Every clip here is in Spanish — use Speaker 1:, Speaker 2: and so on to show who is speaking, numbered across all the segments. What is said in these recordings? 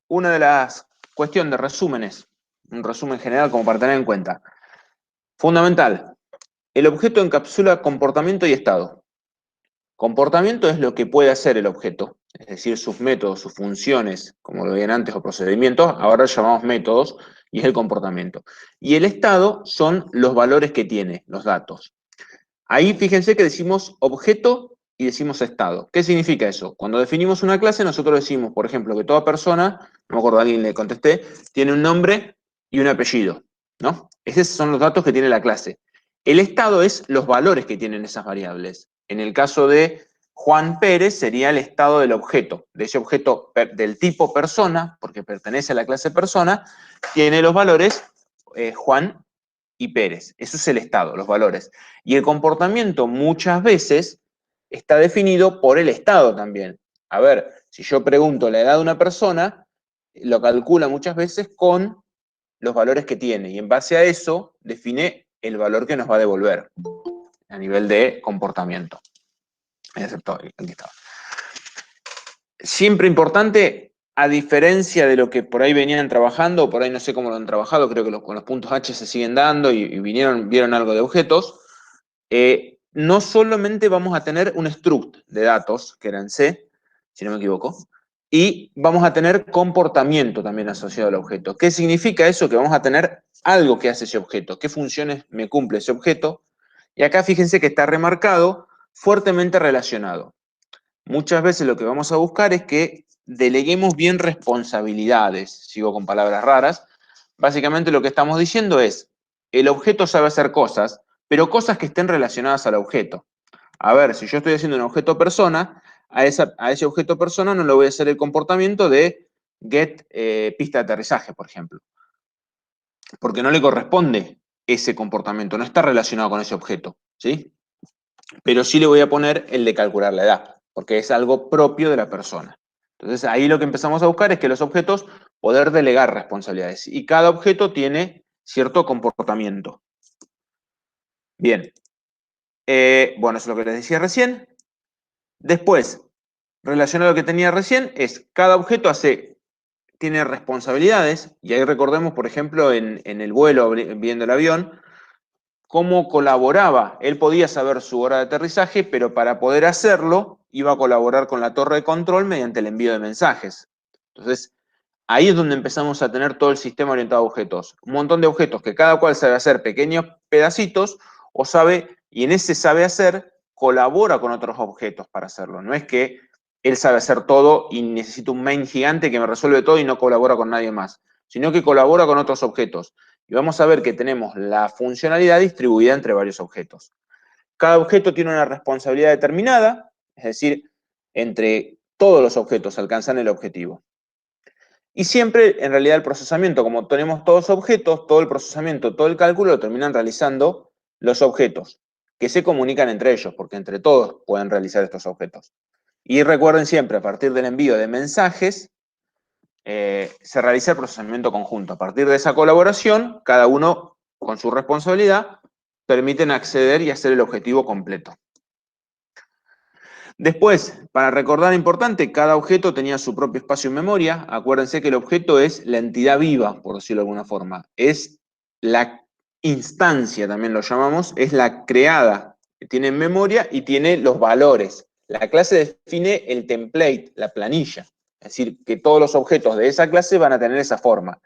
Speaker 1: una de las cuestiones de resúmenes, un resumen general como para tener en cuenta. Fundamental, el objeto encapsula comportamiento y estado. Comportamiento es lo que puede hacer el objeto, es decir, sus métodos, sus funciones, como lo veían antes, o procedimientos, ahora llamamos métodos, y es el comportamiento. Y el estado son los valores que tiene, los datos. Ahí fíjense que decimos objeto y decimos estado. ¿Qué significa eso? Cuando definimos una clase, nosotros decimos, por ejemplo, que toda persona, no me acuerdo, a alguien le contesté, tiene un nombre y un apellido, ¿no? Esos son los datos que tiene la clase. El estado es los valores que tienen esas variables. En el caso de Juan Pérez sería el estado del objeto, de ese objeto del tipo persona, porque pertenece a la clase persona, tiene los valores Juan y Pérez. Eso es el estado, los valores. Y el comportamiento muchas veces está definido por el estado también. A ver, si yo pregunto la edad de una persona, lo calcula muchas veces con los valores que tiene y en base a eso define el valor que nos va a devolver a nivel de comportamiento. Aquí estaba. Siempre importante, a diferencia de lo que por ahí venían trabajando, por ahí no sé cómo lo han trabajado, creo que con los puntos H se siguen dando y vieron algo de objetos, no solamente vamos a tener un struct de datos, que era en C, si no me equivoco, y vamos a tener comportamiento también asociado al objeto. ¿Qué significa eso? Que vamos a tener algo que hace ese objeto, qué funciones me cumple ese objeto, y acá fíjense que está remarcado, fuertemente relacionado. Muchas veces lo que vamos a buscar es que deleguemos bien responsabilidades, sigo con palabras raras, básicamente lo que estamos diciendo es, el objeto sabe hacer cosas, pero cosas que estén relacionadas al objeto. A ver, si yo estoy haciendo un objeto persona, a ese objeto persona no le voy a hacer el comportamiento de get pista de aterrizaje, por ejemplo, porque no le corresponde ese comportamiento, no está relacionado con ese objeto, ¿sí? Pero sí le voy a poner el de calcular la edad, porque es algo propio de la persona. Entonces ahí lo que empezamos a buscar es que los objetos poder delegar responsabilidades y cada objeto tiene cierto comportamiento. Bien, bueno, eso es lo que les decía recién. Después, relacionado a lo que tenía recién, es cada objeto tiene responsabilidades, y ahí recordemos, por ejemplo, en el vuelo, viendo el avión, cómo colaboraba. Él podía saber su hora de aterrizaje, pero para poder hacerlo iba a colaborar con la torre de control mediante el envío de mensajes. Entonces, ahí es donde empezamos a tener todo el sistema orientado a objetos. Un montón de objetos que cada cual sabe hacer pequeños pedacitos o sabe, y en ese sabe hacer, colabora con otros objetos para hacerlo. No es que él sabe hacer todo y necesita un main gigante que me resuelve todo y no colabora con nadie más, sino que colabora con otros objetos. Y vamos a ver que tenemos la funcionalidad distribuida entre varios objetos. Cada objeto tiene una responsabilidad determinada, es decir, entre todos los objetos alcanzan el objetivo. Y siempre, en realidad, el procesamiento, como tenemos todos objetos, todo el procesamiento, todo el cálculo lo terminan realizando los objetos, que se comunican entre ellos, porque entre todos pueden realizar estos objetos. Y recuerden siempre, a partir del envío de mensajes, se realiza el procesamiento conjunto. A partir de esa colaboración, cada uno con su responsabilidad, permiten acceder y hacer el objetivo completo. Después, para recordar importante, cada objeto tenía su propio espacio en memoria. Acuérdense que el objeto es la entidad viva, por decirlo de alguna forma. Es la instancia, también lo llamamos, es la creada, que tiene memoria y tiene los valores. La clase define el template, la planilla. Es decir, que todos los objetos de esa clase van a tener esa forma.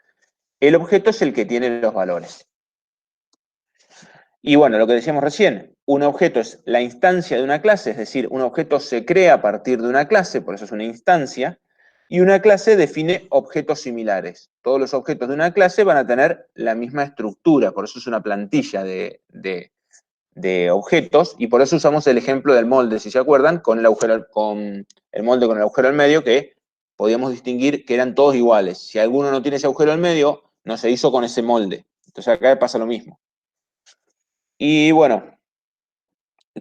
Speaker 1: El objeto es el que tiene los valores. Y bueno, lo que decíamos recién, un objeto es la instancia de una clase, es decir, un objeto se crea a partir de una clase, por eso es una instancia, y una clase define objetos similares. Todos los objetos de una clase van a tener la misma estructura, por eso es una plantilla de objetos, y por eso usamos el ejemplo del molde, si se acuerdan, con el molde con el agujero al medio, que podíamos distinguir que eran todos iguales. Si alguno no tiene ese agujero al medio, no se hizo con ese molde. Entonces acá pasa lo mismo. Y bueno,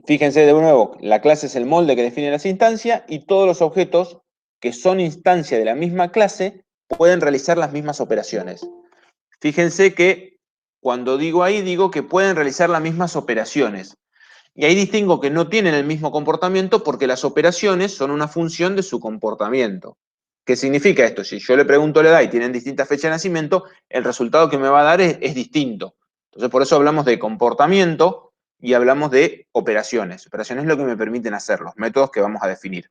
Speaker 1: fíjense de nuevo, la clase es el molde que define las instancias y todos los objetos que son instancia de la misma clase pueden realizar las mismas operaciones. Fíjense que cuando digo ahí, digo que pueden realizar las mismas operaciones. Y ahí distingo que no tienen el mismo comportamiento porque las operaciones son una función de su comportamiento. ¿Qué significa esto? Si yo le pregunto la edad y tienen distintas fechas de nacimiento, el resultado que me va a dar es distinto. Entonces, por eso hablamos de comportamiento y hablamos de operaciones. Operaciones es lo que me permiten hacer, los métodos que vamos a definir.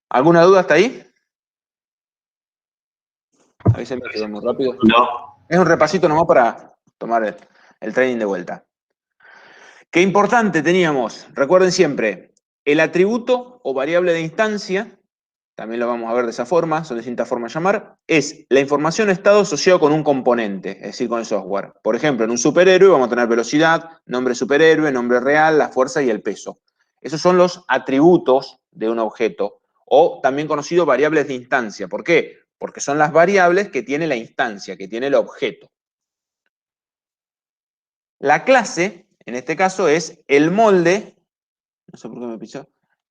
Speaker 1: ¿Alguna duda hasta ahí? Avísenme que voy muy rápido.
Speaker 2: No.
Speaker 1: Es un repasito nomás para tomar el training de vuelta. Qué importante teníamos, recuerden siempre, el atributo o variable de instancia, también lo vamos a ver de esa forma, son distintas formas de llamar, es la información estado asociado con un componente, es decir, con el software. Por ejemplo, en un superhéroe vamos a tener velocidad, nombre superhéroe, nombre real, la fuerza y el peso. Esos son los atributos de un objeto, o también conocido variables de instancia. ¿Por qué? Porque son las variables que tiene la instancia, que tiene el objeto. La clase, en este caso, es el molde, no sé por qué me pisó,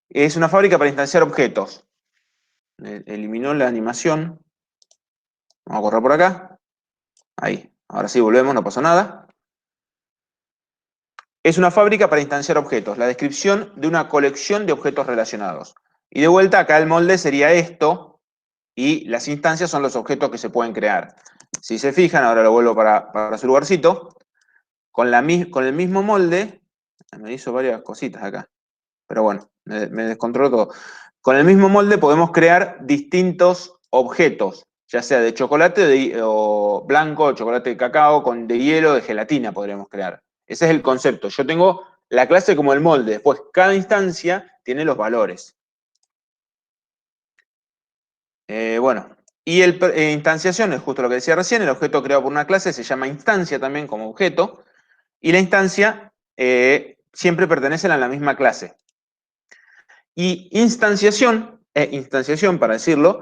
Speaker 1: es una fábrica para instanciar objetos. Eliminó la animación. Vamos a correr por acá. Ahí. Ahora sí, volvemos, no pasó nada. Es una fábrica para instanciar objetos. La descripción de una colección de objetos relacionados. Y de vuelta, acá el molde sería esto. Y las instancias son los objetos que se pueden crear. Si se fijan, ahora lo vuelvo para su lugarcito. Con el mismo molde, me hizo varias cositas acá. Pero bueno, me descontroló todo. Con el mismo molde podemos crear distintos objetos, ya sea de chocolate o blanco, chocolate de cacao, de hielo, de gelatina podríamos crear. Ese es el concepto. Yo tengo la clase como el molde, después cada instancia tiene los valores. Bueno, y instanciación es justo lo que decía recién, el objeto creado por una clase se llama instancia también como objeto, y la instancia siempre pertenece a la misma clase. Y instanciación, para decirlo,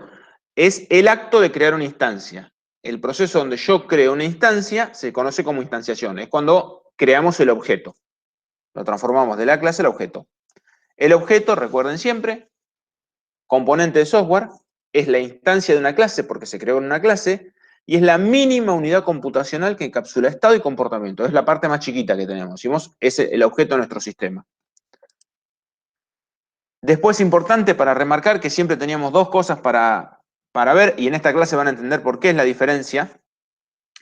Speaker 1: es el acto de crear una instancia. El proceso donde yo creo una instancia se conoce como instanciación. Es cuando creamos el objeto. Lo transformamos de la clase al objeto. El objeto, recuerden siempre, componente de software, es la instancia de una clase porque se creó en una clase y es la mínima unidad computacional que encapsula estado y comportamiento. Es la parte más chiquita que tenemos. Decimos, es el objeto de nuestro sistema. Después, importante para remarcar que siempre teníamos dos cosas para ver, y en esta clase van a entender por qué es la diferencia.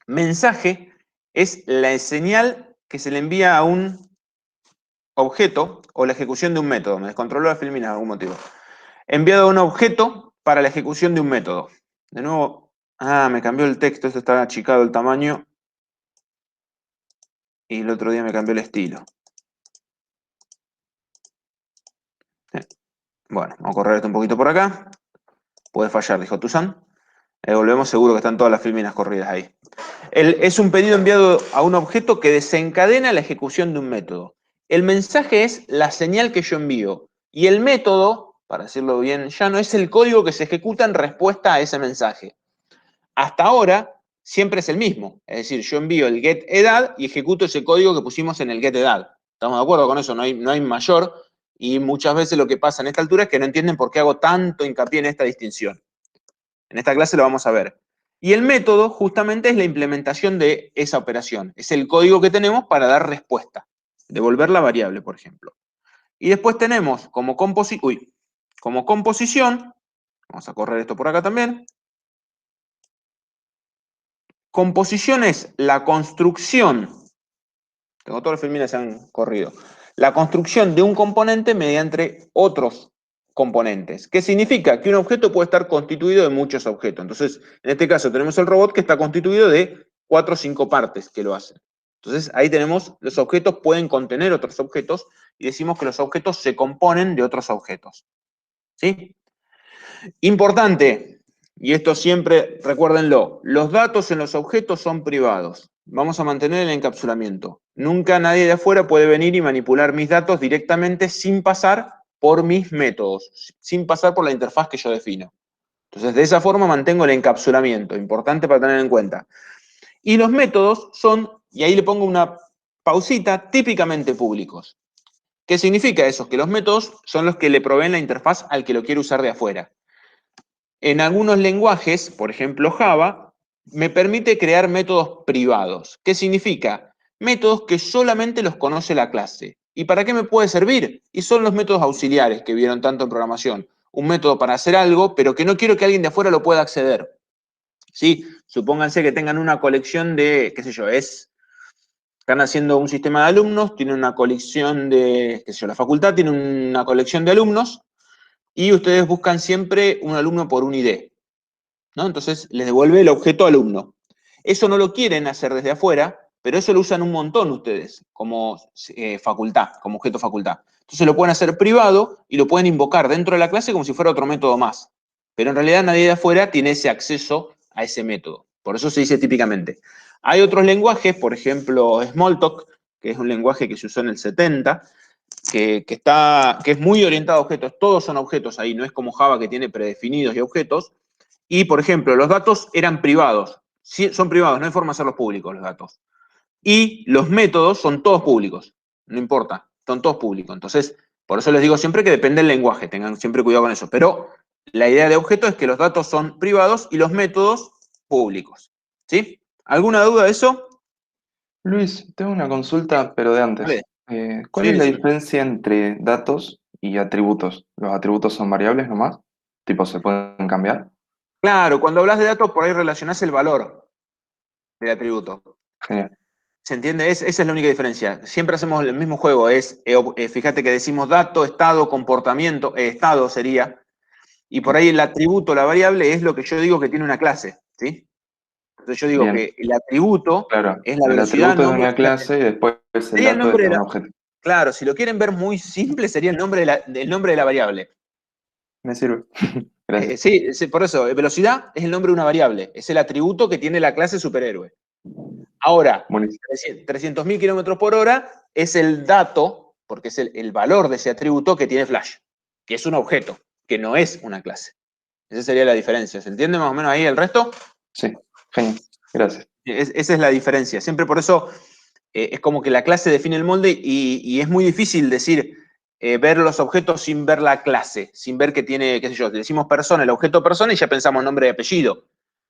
Speaker 1: Mensaje es la señal que se le envía a un objeto o la ejecución de un método. Me descontroló la filmina por algún motivo. Enviado a un objeto para la ejecución de un método. De nuevo, me cambió el texto, esto está achicado el tamaño. Y el otro día me cambió el estilo. Bueno, vamos a correr esto un poquito por acá. Puede fallar, dijo Tuzán. Volvemos, seguro que están todas las filminas corridas ahí. Es un pedido enviado a un objeto que desencadena la ejecución de un método. El mensaje es la señal que yo envío. Y el método, para decirlo bien, ya no es el código que se ejecuta en respuesta a ese mensaje. Hasta ahora, siempre es el mismo. Es decir, yo envío el getEdad y ejecuto ese código que pusimos en el getEdad. ¿Estamos de acuerdo con eso? No hay mayor. Y muchas veces lo que pasa en esta altura es que no entienden por qué hago tanto hincapié en esta distinción. En esta clase lo vamos a ver. Y el método justamente es la implementación de esa operación. Es el código que tenemos para dar respuesta. Devolver la variable, por ejemplo. Y después tenemos como composición, vamos a correr esto por acá también. Composición es la construcción, tengo todas las filminas se han corrido, la construcción de un componente mediante otros componentes. ¿Qué significa? Que un objeto puede estar constituido de muchos objetos. Entonces, en este caso tenemos el robot que está constituido de 4 o 5 partes que lo hacen. Entonces, ahí tenemos, los objetos pueden contener otros objetos y decimos que los objetos se componen de otros objetos. ¿Sí? Importante, y esto siempre recuérdenlo, los datos en los objetos son privados. Vamos a mantener el encapsulamiento. Nunca nadie de afuera puede venir y manipular mis datos directamente sin pasar por mis métodos, sin pasar por la interfaz que yo defino. Entonces, de esa forma mantengo el encapsulamiento, importante para tener en cuenta. Y los métodos son, y ahí le pongo una pausita, típicamente públicos. ¿Qué significa eso? Que los métodos son los que le proveen la interfaz al que lo quiere usar de afuera. En algunos lenguajes, por ejemplo Java, me permite crear métodos privados. ¿Qué significa? Métodos que solamente los conoce la clase. ¿Y para qué me puede servir? Y son los métodos auxiliares que vieron tanto en programación. un método para hacer algo, pero que no quiero que alguien de afuera lo pueda acceder. ¿Sí? Supónganse que tengan una colección de, qué sé yo, están haciendo un sistema de alumnos, tienen una colección de, qué sé yo, la facultad tiene una colección de alumnos y ustedes buscan siempre un alumno por un ID, ¿no? Entonces les devuelve el objeto alumno. Eso no lo quieren hacer desde afuera, pero eso lo usan un montón ustedes como facultad, como objeto facultad. Entonces lo pueden hacer privado y lo pueden invocar dentro de la clase como si fuera otro método más. Pero en realidad nadie de afuera tiene ese acceso a ese método. Por eso se dice típicamente. Hay otros lenguajes, por ejemplo, Smalltalk, que es un lenguaje que se usó en el 70, que es muy orientado a objetos. Todos son objetos ahí, no es como Java que tiene predefinidos y objetos. Y, por ejemplo, los datos eran privados. Sí, son privados, no hay forma de hacerlos públicos los datos. Y los métodos son todos públicos. No importa, son todos públicos. Entonces, por eso les digo siempre que depende del lenguaje, tengan siempre cuidado con eso. Pero la idea de objeto es que los datos son privados y los métodos públicos. ¿Sí? ¿Alguna duda de eso?
Speaker 2: Luis, tengo una consulta, pero de
Speaker 1: Vale.
Speaker 2: antes. ¿Cuál
Speaker 1: Sí,
Speaker 2: es la
Speaker 1: decime.
Speaker 2: diferencia entre datos y atributos? ¿Los atributos son variables nomás? ¿Tipo, se pueden cambiar?
Speaker 1: Claro, cuando hablas de datos, por ahí relacionás el valor del atributo.
Speaker 2: Genial.
Speaker 1: ¿Se entiende? Esa es la única diferencia. Siempre hacemos el mismo juego. Fíjate que decimos dato, estado, comportamiento, estado sería, y por ahí el atributo, la variable, es lo que yo digo que tiene una clase, ¿sí? Entonces yo digo
Speaker 2: Bien,
Speaker 1: que el atributo
Speaker 2: claro.
Speaker 1: es la
Speaker 2: El
Speaker 1: velocidad,
Speaker 2: atributo es de
Speaker 1: nombre.
Speaker 2: una clase y después el
Speaker 1: Sería el
Speaker 2: dato es
Speaker 1: nombre
Speaker 2: de
Speaker 1: de
Speaker 2: un
Speaker 1: la.
Speaker 2: objeto.
Speaker 1: Claro, si lo quieren ver muy simple, sería el nombre de la variable.
Speaker 2: Me sirve. Gracias.
Speaker 1: Sí, por eso, velocidad es el nombre de una variable, es el atributo que tiene la clase superhéroe. Ahora,
Speaker 2: Buenísimo.
Speaker 1: 300.000 kilómetros por hora es el dato, porque es el valor de ese atributo que tiene Flash, que es un objeto, que no es una clase. Esa sería la diferencia. ¿Se entiende más o menos ahí el resto?
Speaker 2: Sí, genial. Gracias.
Speaker 1: Esa es la diferencia. Siempre por eso es como que la clase define el molde y es muy difícil decir, ver los objetos sin ver la clase, sin ver que tiene, qué sé yo, decimos persona, el objeto persona y ya pensamos nombre y apellido.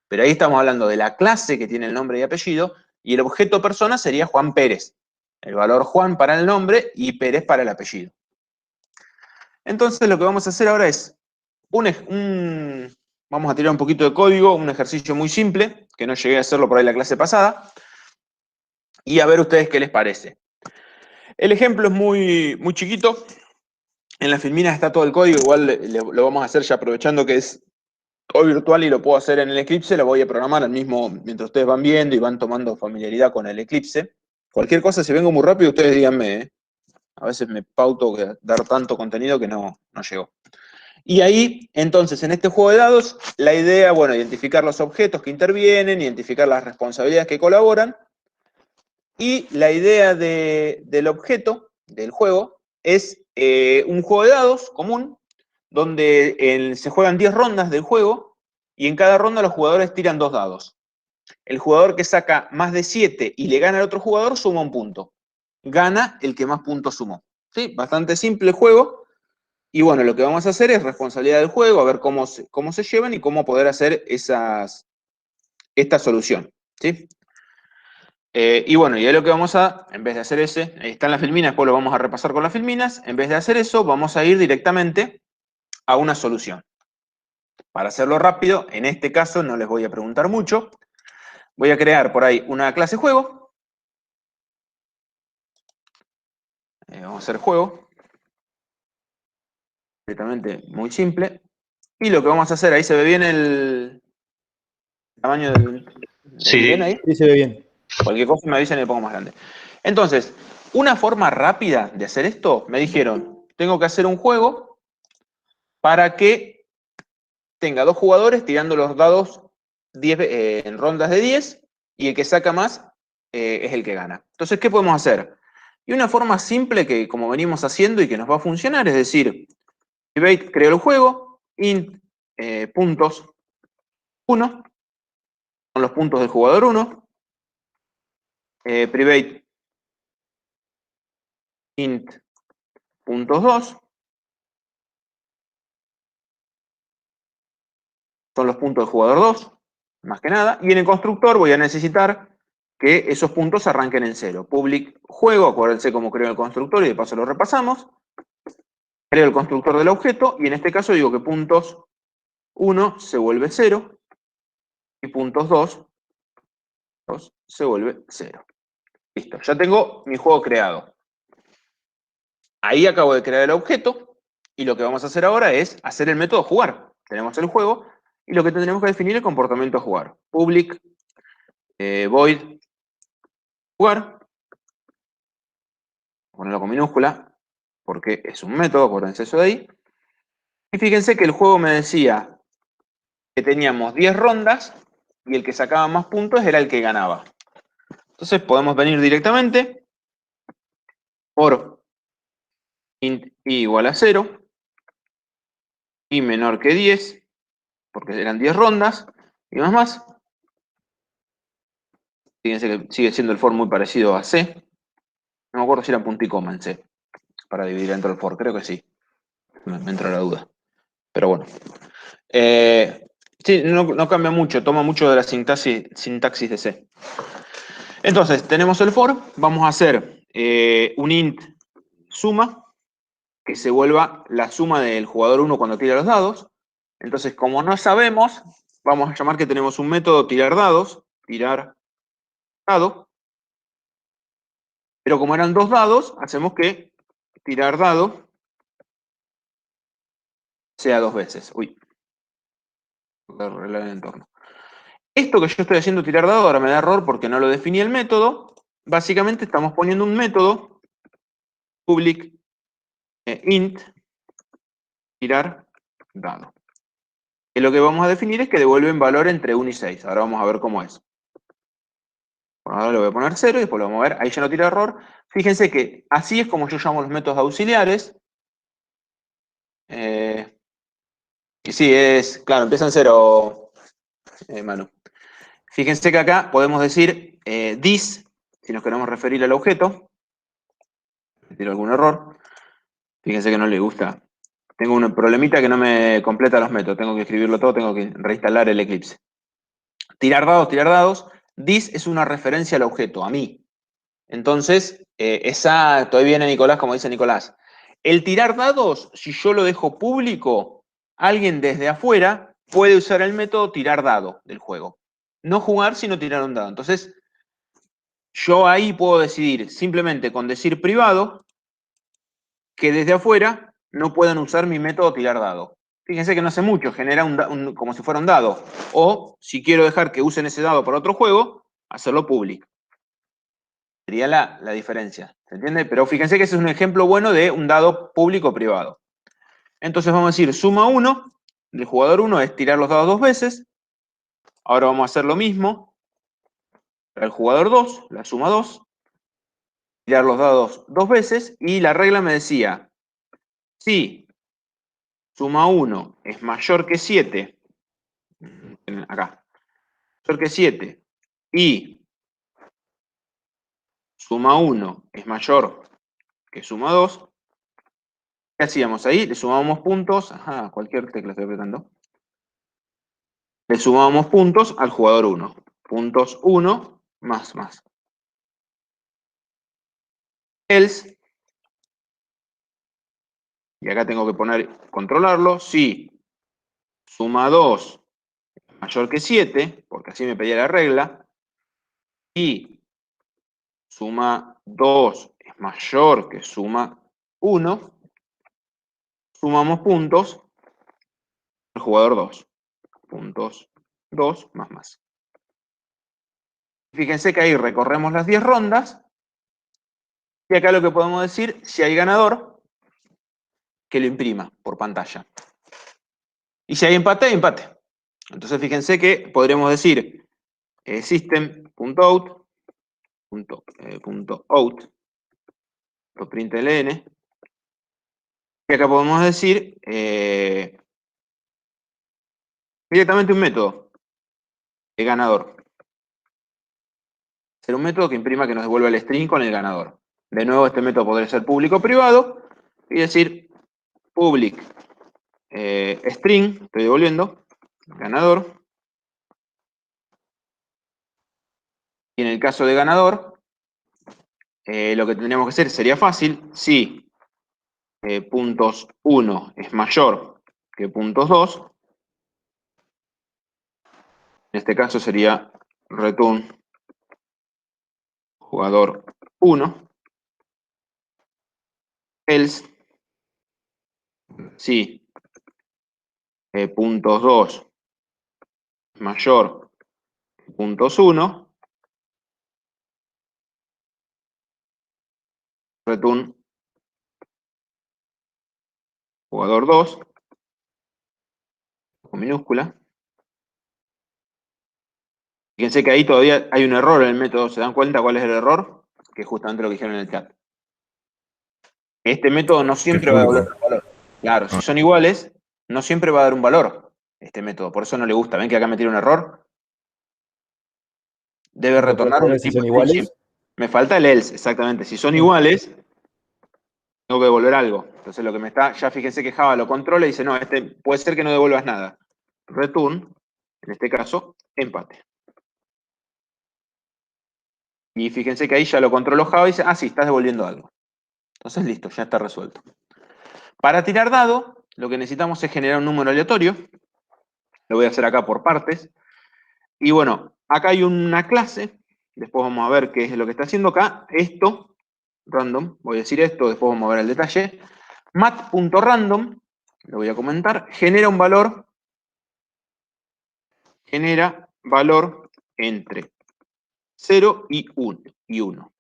Speaker 1: Pero ahí estamos hablando de la clase que tiene el nombre y apellido y el objeto persona sería Juan Pérez. El valor Juan para el nombre y Pérez para el apellido. Entonces lo que vamos a hacer ahora es vamos a tirar un poquito de código, un ejercicio muy simple, que no llegué a hacerlo por ahí la clase pasada, y a ver ustedes qué les parece. El ejemplo es muy, muy chiquito. En la Filmina está todo el código, igual lo vamos a hacer ya aprovechando que es todo virtual y lo puedo hacer en el Eclipse, lo voy a programar al mismo, mientras ustedes van viendo y van tomando familiaridad con el Eclipse. Cualquier cosa, si vengo muy rápido, ustedes díganme, ¿eh? A veces me pauto dar tanto contenido que no llego. Y ahí, entonces, en este juego de dados, la idea, bueno, identificar los objetos que intervienen, identificar las responsabilidades que colaboran, y la idea del objeto, del juego, es un juego de dados común, donde se juegan 10 rondas del juego, y en cada ronda los jugadores tiran 2 dados. El jugador que saca más de 7 y le gana al otro jugador suma un punto. Gana el que más puntos sumó. ¿Sí? Bastante simple el juego. Y bueno, lo que vamos a hacer es responsabilidad del juego, a ver cómo se llevan y cómo poder hacer esta solución. ¿Sí? Y bueno, y ahí lo que vamos en vez de hacer ahí están las filminas, después lo vamos a repasar con las filminas, en vez de hacer eso, vamos a ir directamente a una solución. Para hacerlo rápido, en este caso no les voy a preguntar mucho, voy a crear por ahí una clase juego, vamos a hacer juego, directamente muy simple, y lo que vamos a hacer, ahí se ve bien el tamaño ¿ven ahí?
Speaker 3: Sí, sí se ve bien.
Speaker 1: Cualquier cosa me avisan y le pongo más grande. Entonces, una forma rápida de hacer esto, me dijeron, tengo que hacer un juego para que tenga 2 jugadores tirando los dados en rondas de 10 y el que saca más es el que gana. Entonces, ¿qué podemos hacer? Y una forma simple que como venimos haciendo y que nos va a funcionar es decir, Debate creó el juego, int puntos 1, son los puntos del jugador 1, private int puntos 2, son los puntos del jugador 2, más que nada, y en el constructor voy a necesitar que esos puntos arranquen en 0. Public juego, acuérdense cómo creo el constructor y de paso lo repasamos. Creo el constructor del objeto y en este caso digo que puntos 1 se vuelve 0 y puntos 2 se vuelve 0. Listo, ya tengo mi juego creado. Ahí acabo de crear el objeto y lo que vamos a hacer ahora es hacer el método jugar. Tenemos el juego y lo que tendremos que definir es el comportamiento a jugar. Public void jugar, ponerlo con minúscula porque es un método, acuérdense eso de ahí. Y fíjense que el juego me decía que teníamos 10 rondas y el que sacaba más puntos era el que ganaba. Entonces podemos venir directamente por int i igual a 0, y menor que 10, porque eran 10 rondas, y más. Fíjense que sigue siendo el for muy parecido a C. No me acuerdo si era punto y coma en C, para dividir dentro del for, creo que sí. Me entra la duda. Pero bueno. Sí, no cambia mucho, toma mucho de la sintaxis de C. Entonces, tenemos el for, vamos a hacer un int suma, que se vuelva la suma del jugador 1 cuando tira los dados. Entonces, como no sabemos, vamos a llamar que tenemos un método tirar dados, tirar dado, pero como eran 2 dados, hacemos que tirar dado sea 2 veces. Uy, arreglar el entorno. Esto que yo estoy haciendo tirar dado ahora me da error porque no lo definí el método. Básicamente estamos poniendo un método public int tirar dado. Y lo que vamos a definir es que devuelven valor entre 1 y 6. Ahora vamos a ver cómo es. Bueno, ahora le voy a poner 0 y después lo vamos a ver. Ahí ya no tira error. Fíjense que así es como yo llamo los métodos auxiliares. Y sí, claro, empieza en 0, Manu. Fíjense que acá podemos decir this, si nos queremos referir al objeto. Tiene algún error. Fíjense que no le gusta. Tengo un problemita que no me completa los métodos. Tengo que escribirlo todo, tengo que reinstalar el Eclipse. Tirar dados, tirar dados. This es una referencia al objeto, a mí. Entonces, exacto, ahí viene Nicolás, como dice Nicolás. El tirar dados, si yo lo dejo público, alguien desde afuera puede usar el método tirar dado del juego. No jugar, sino tirar un dado. Entonces, yo ahí puedo decidir simplemente con decir privado que desde afuera no puedan usar mi método tirar dado. Fíjense que no hace mucho, genera como si fuera un dado. O, si quiero dejar que usen ese dado para otro juego, hacerlo público. Sería la diferencia, ¿se entiende? Pero fíjense que ese es un ejemplo bueno de un dado público-privado. Entonces vamos a decir suma 1, del jugador 1 es tirar los dados 2 veces. Ahora vamos a hacer lo mismo para el jugador 2, la suma 2, tirar los dados 2 veces, y la regla me decía, si suma 1 es mayor que 7, acá, mayor que 7, y suma 1 es mayor que suma 2, ¿qué hacíamos ahí? Le sumábamos puntos, cualquier tecla estoy apretando. Le sumábamos puntos al jugador 1. Puntos 1 más. Else, y acá tengo que controlarlo, si suma 2 es mayor que 7, porque así me pedía la regla, y suma 2 es mayor que suma 1, sumamos puntos al jugador 2. Puntos 2 más. Fíjense que ahí recorremos las 10 rondas, y acá lo que podemos decir, si hay ganador, que lo imprima por pantalla. Y si hay empate, hay empate. Entonces fíjense que podríamos decir system.out, println, y acá podemos decir directamente un método de ganador. Será un método que imprima, que nos devuelva el string con el ganador. De nuevo, este método podría ser público o privado, y decir public string, estoy devolviendo, ganador. Y en el caso de ganador, lo que tendríamos que hacer sería fácil, si puntos 1 es mayor que puntos 2, en este caso sería return jugador 1, else, si puntos 2 es mayor que puntos 1, return jugador 2, con minúscula. Fíjense que ahí todavía hay un error en el método. ¿Se dan cuenta cuál es el error? Que es justamente lo que dijeron en el chat. Este método no
Speaker 3: Que es
Speaker 1: siempre va a devolver
Speaker 3: público.
Speaker 1: un valor. Claro, si son iguales, no siempre va a dar un valor este método. Por eso no le gusta. ¿Ven que acá me tira un error? Debe
Speaker 4: ¿Cómo puede
Speaker 1: retornar un
Speaker 4: ser si
Speaker 1: tipo
Speaker 4: son
Speaker 1: string.
Speaker 4: iguales?
Speaker 1: Me falta el else, exactamente. Si son iguales, tengo que devolver algo. Entonces lo que me está, ya fíjense que Java lo controla y dice, no, este puede ser que no devuelvas nada. Return, en este caso, empate. Y fíjense que ahí ya lo controló Java y dice, ah, sí, estás devolviendo algo. Entonces listo, ya está resuelto. Para tirar dado, lo que necesitamos es generar un número aleatorio. Lo voy a hacer acá por partes. Y bueno, acá hay una clase. Después vamos a ver qué es lo que está haciendo acá. Esto, random, voy a decir esto, después vamos a ver el detalle. Mat.random, lo voy a comentar, genera valor entre 0 y 1.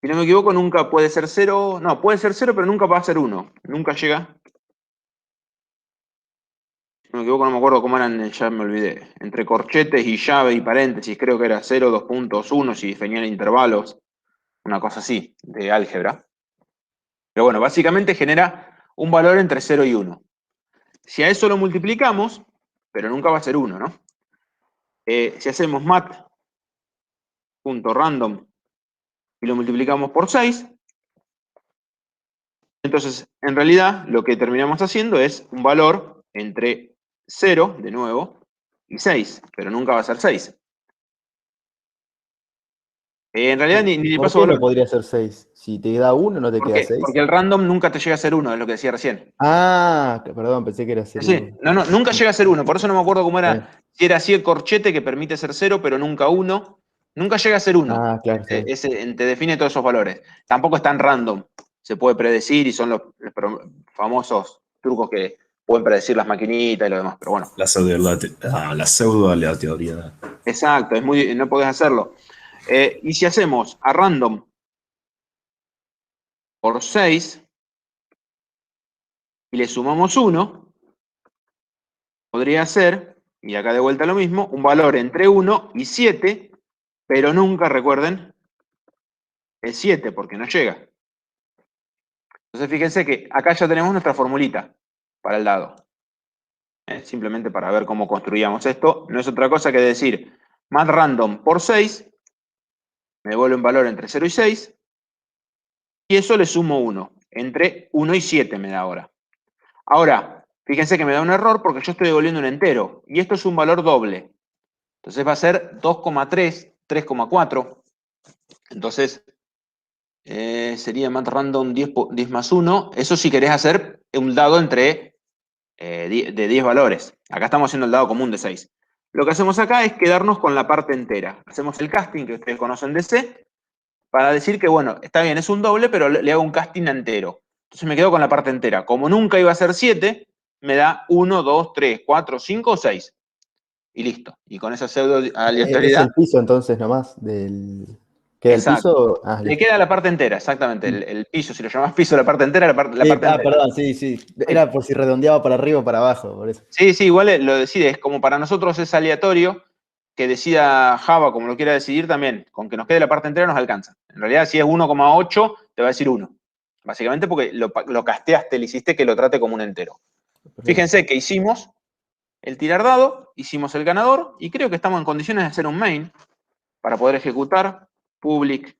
Speaker 1: Si no me equivoco, nunca puede ser 0, no, puede ser 0, pero nunca va a ser 1. Nunca llega. Si no me equivoco, no me acuerdo cómo eran, ya me olvidé. Entre corchetes y llave y paréntesis, creo que era 0, 2 puntos, 1, si definían intervalos. Una cosa así, de álgebra. Pero bueno, básicamente genera un valor entre 0 y 1. Si a eso lo multiplicamos, pero nunca va a ser 1, ¿no? Si hacemos mat.random y lo multiplicamos por 6, entonces en realidad lo que terminamos haciendo es un valor entre 0, de nuevo, y 6, pero nunca va a ser 6. En realidad ni le
Speaker 4: ¿Por
Speaker 1: paso
Speaker 4: qué no
Speaker 1: valor.
Speaker 4: podría ser 6? Si te da 1, ¿no te
Speaker 1: ¿Por
Speaker 4: queda
Speaker 1: qué?
Speaker 4: 6?
Speaker 1: Porque el random nunca te llega a ser 1, es lo que decía recién.
Speaker 4: Ah, perdón, pensé que era serie
Speaker 1: Sí,
Speaker 4: 1.
Speaker 1: no, nunca llega a ser 1, por eso no me acuerdo cómo
Speaker 4: Bien.
Speaker 1: era, si era así el corchete que permite ser 0, pero nunca 1. Nunca llega a ser 1.
Speaker 4: Ah, claro, está bien.
Speaker 1: Te define todos esos valores. Tampoco es tan random. Se puede predecir y son los famosos trucos que pueden predecir las maquinitas y lo demás. Pero bueno,
Speaker 3: La pseudo aleatoriedad.
Speaker 1: exacto, no podés hacerlo. Y si hacemos a random por 6 y le sumamos 1, podría ser, y acá de vuelta lo mismo, un valor entre 1 y 7, pero nunca, recuerden, el 7, porque no llega. Entonces fíjense que acá ya tenemos nuestra formulita para el dado. Simplemente para ver cómo construíamos esto. No es otra cosa que decir mat random por 6, me devuelve un valor entre 0 y 6, y eso le sumo 1. Entre 1 y 7 me da ahora. Ahora, fíjense que me da un error porque yo estoy devolviendo un entero, y esto es un valor doble. Entonces va a ser 2,3, 3,4. Entonces sería mat random 10 más 1. Eso si querés hacer un dado entre de 10 valores. Acá estamos haciendo el dado común de 6. Lo que hacemos acá es quedarnos con la parte entera. Hacemos el casting que ustedes conocen de C, para decir que, bueno, está bien, es un doble, pero le hago un casting entero. Entonces me quedo con la parte entera. Como nunca iba a ser 7, me da 1, 2, 3, 4, 5 o 6. Y listo. Y con esa pseudo
Speaker 4: Es
Speaker 1: aleatoriedad.
Speaker 4: el piso entonces nomás del... ¿Queda el
Speaker 1: Exacto.
Speaker 4: piso? Ah,
Speaker 1: Le
Speaker 4: listo.
Speaker 1: queda la parte entera, exactamente. El piso, si lo llamás piso, la parte entera, la
Speaker 4: Sí,
Speaker 1: parte entera.
Speaker 4: perdón, sí, sí. Era por si redondeaba para arriba o para abajo, por eso.
Speaker 1: Sí, sí, igual lo decide. Es como para nosotros es aleatorio, que decida Java como lo quiera decidir también. Con que nos quede la parte entera nos alcanza. En realidad, si es 1,8, te va a decir 1. Básicamente porque lo casteaste, le hiciste que lo trate como un entero.
Speaker 4: Perfecto.
Speaker 1: Fíjense que hicimos el tirar dado, hicimos el ganador, y creo que estamos en condiciones de hacer un main para poder ejecutar public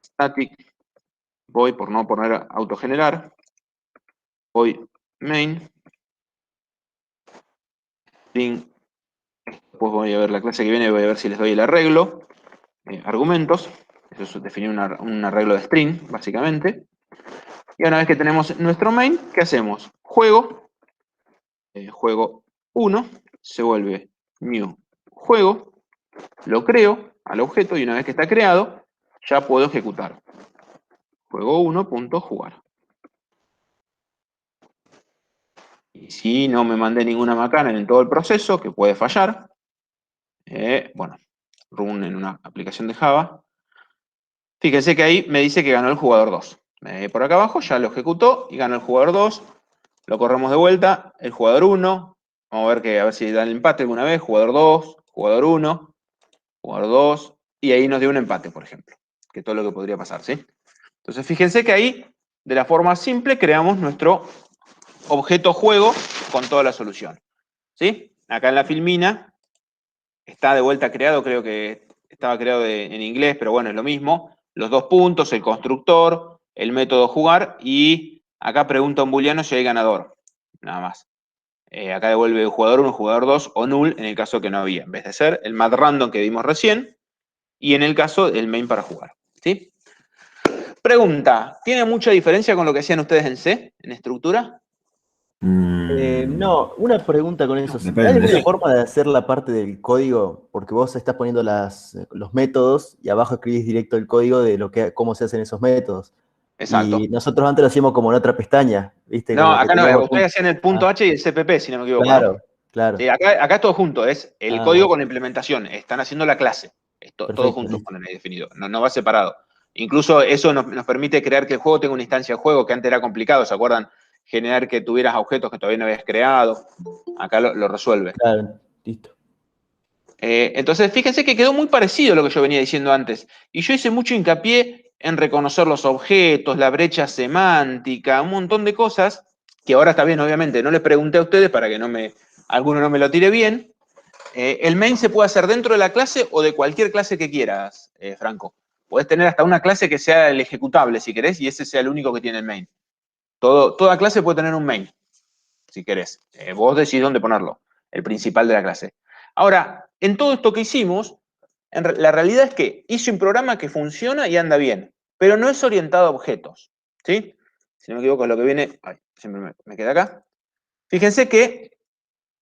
Speaker 1: static voy, por no poner autogenerar, voy main, string. Después voy a ver la clase que viene, voy a ver si les doy el arreglo. Argumentos. Eso es definir un arreglo de string, básicamente. Y una vez que tenemos nuestro main, ¿qué hacemos? Juego, juego 1, se vuelve new juego, lo creo al objeto y una vez que está creado, ya puedo ejecutar. Juego 1.jugar. Y si no me mandé ninguna macana en todo el proceso, que puede fallar, bueno, run en una aplicación de Java, fíjense que ahí me dice que ganó el jugador 2. Por acá abajo ya lo ejecutó y ganó el jugador 2. Lo corremos de vuelta, el jugador 1. Vamos a ver si da el empate alguna vez. Jugador 2, jugador 1, jugador 2. Y ahí nos dio un empate, por ejemplo. Que es todo lo que podría pasar, ¿sí? Entonces fíjense que ahí, de la forma simple, creamos nuestro objeto juego con toda la solución. ¿Sí? Acá en la filmina está de vuelta creado, creo que estaba creado en inglés, pero bueno, es lo mismo. Los dos puntos, el constructor, el método jugar y acá pregunta un booleano si hay ganador. Nada más. Acá devuelve jugador 1, jugador 2 o null en el caso que no había, en vez de ser el mat random que vimos recién y en el caso del main para jugar. ¿Sí? Pregunta, ¿tiene mucha diferencia con lo que hacían ustedes en C, en estructura?
Speaker 4: No, una pregunta con eso. ¿Hay
Speaker 3: Depende.
Speaker 4: alguna forma de hacer la parte del código? Porque vos estás poniendo los métodos y abajo escribís directo el código de cómo se hacen esos métodos.
Speaker 1: Exacto.
Speaker 4: Y nosotros antes lo hacíamos como en otra pestaña, ¿viste?
Speaker 1: No,
Speaker 4: Como que
Speaker 1: acá no,
Speaker 4: teníamos el
Speaker 1: ustedes
Speaker 4: punto.
Speaker 1: hacían el punto
Speaker 4: Ah,
Speaker 1: H y el CPP, si no me equivoco, ¿no?
Speaker 4: claro, claro.
Speaker 1: Sí, acá es todo junto, es el código
Speaker 4: Bueno,
Speaker 1: con la implementación, están haciendo la clase, todo
Speaker 4: perfecto,
Speaker 1: junto
Speaker 4: listo.
Speaker 1: ponen ahí definido, no va separado. Incluso eso nos permite crear que el juego tenga una instancia de juego, que antes era complicado, ¿se acuerdan? Generar que tuvieras objetos que todavía no habías creado, acá lo resuelve.
Speaker 4: Claro, listo.
Speaker 1: Entonces, fíjense que quedó muy parecido a lo que yo venía diciendo antes, y yo hice mucho hincapié en reconocer los objetos, la brecha semántica, un montón de cosas, que ahora está bien, obviamente, no les pregunté a ustedes para que alguno no me lo tire bien. El main se puede hacer dentro de la clase o de cualquier clase que quieras, Franco. Podés tener hasta una clase que sea el ejecutable, si querés, y ese sea el único que tiene el main. Toda clase puede tener un main, si querés. Vos decís dónde ponerlo, el principal de la clase. Ahora, en todo esto que hicimos, la realidad es que hice un programa que funciona y anda bien, pero no es orientado a objetos, ¿sí? Si no me equivoco, es lo que viene... Ay, siempre me queda acá. Fíjense que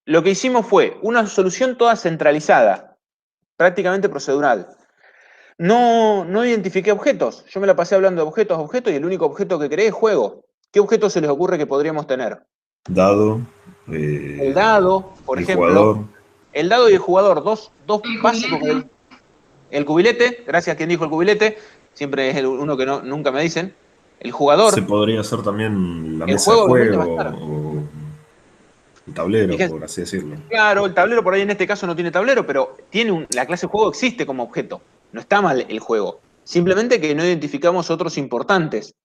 Speaker 1: lo que hicimos fue una solución toda centralizada, prácticamente procedural. No identifiqué objetos. Yo me la pasé hablando de objetos a objetos y el único objeto que creé es juego. ¿Qué objeto se les ocurre que podríamos tener?
Speaker 3: Dado.
Speaker 1: El dado, por
Speaker 3: El
Speaker 1: ejemplo.
Speaker 3: jugador.
Speaker 1: El dado y el jugador, dos
Speaker 5: El
Speaker 1: básicos.
Speaker 5: cubilete.
Speaker 1: El cubilete, gracias a quien dijo el cubilete, siempre es uno que nunca me dicen. El
Speaker 3: Se
Speaker 1: jugador,
Speaker 3: podría hacer también la
Speaker 1: el
Speaker 3: mesa de
Speaker 1: juego obviamente va a
Speaker 3: juego
Speaker 1: estar.
Speaker 3: o el tablero,
Speaker 1: Fíjense,
Speaker 3: por así decirlo.
Speaker 1: claro, el tablero por ahí en este caso no tiene tablero, pero la clase juego existe como objeto. No está mal el juego. Simplemente que no identificamos otros importantes.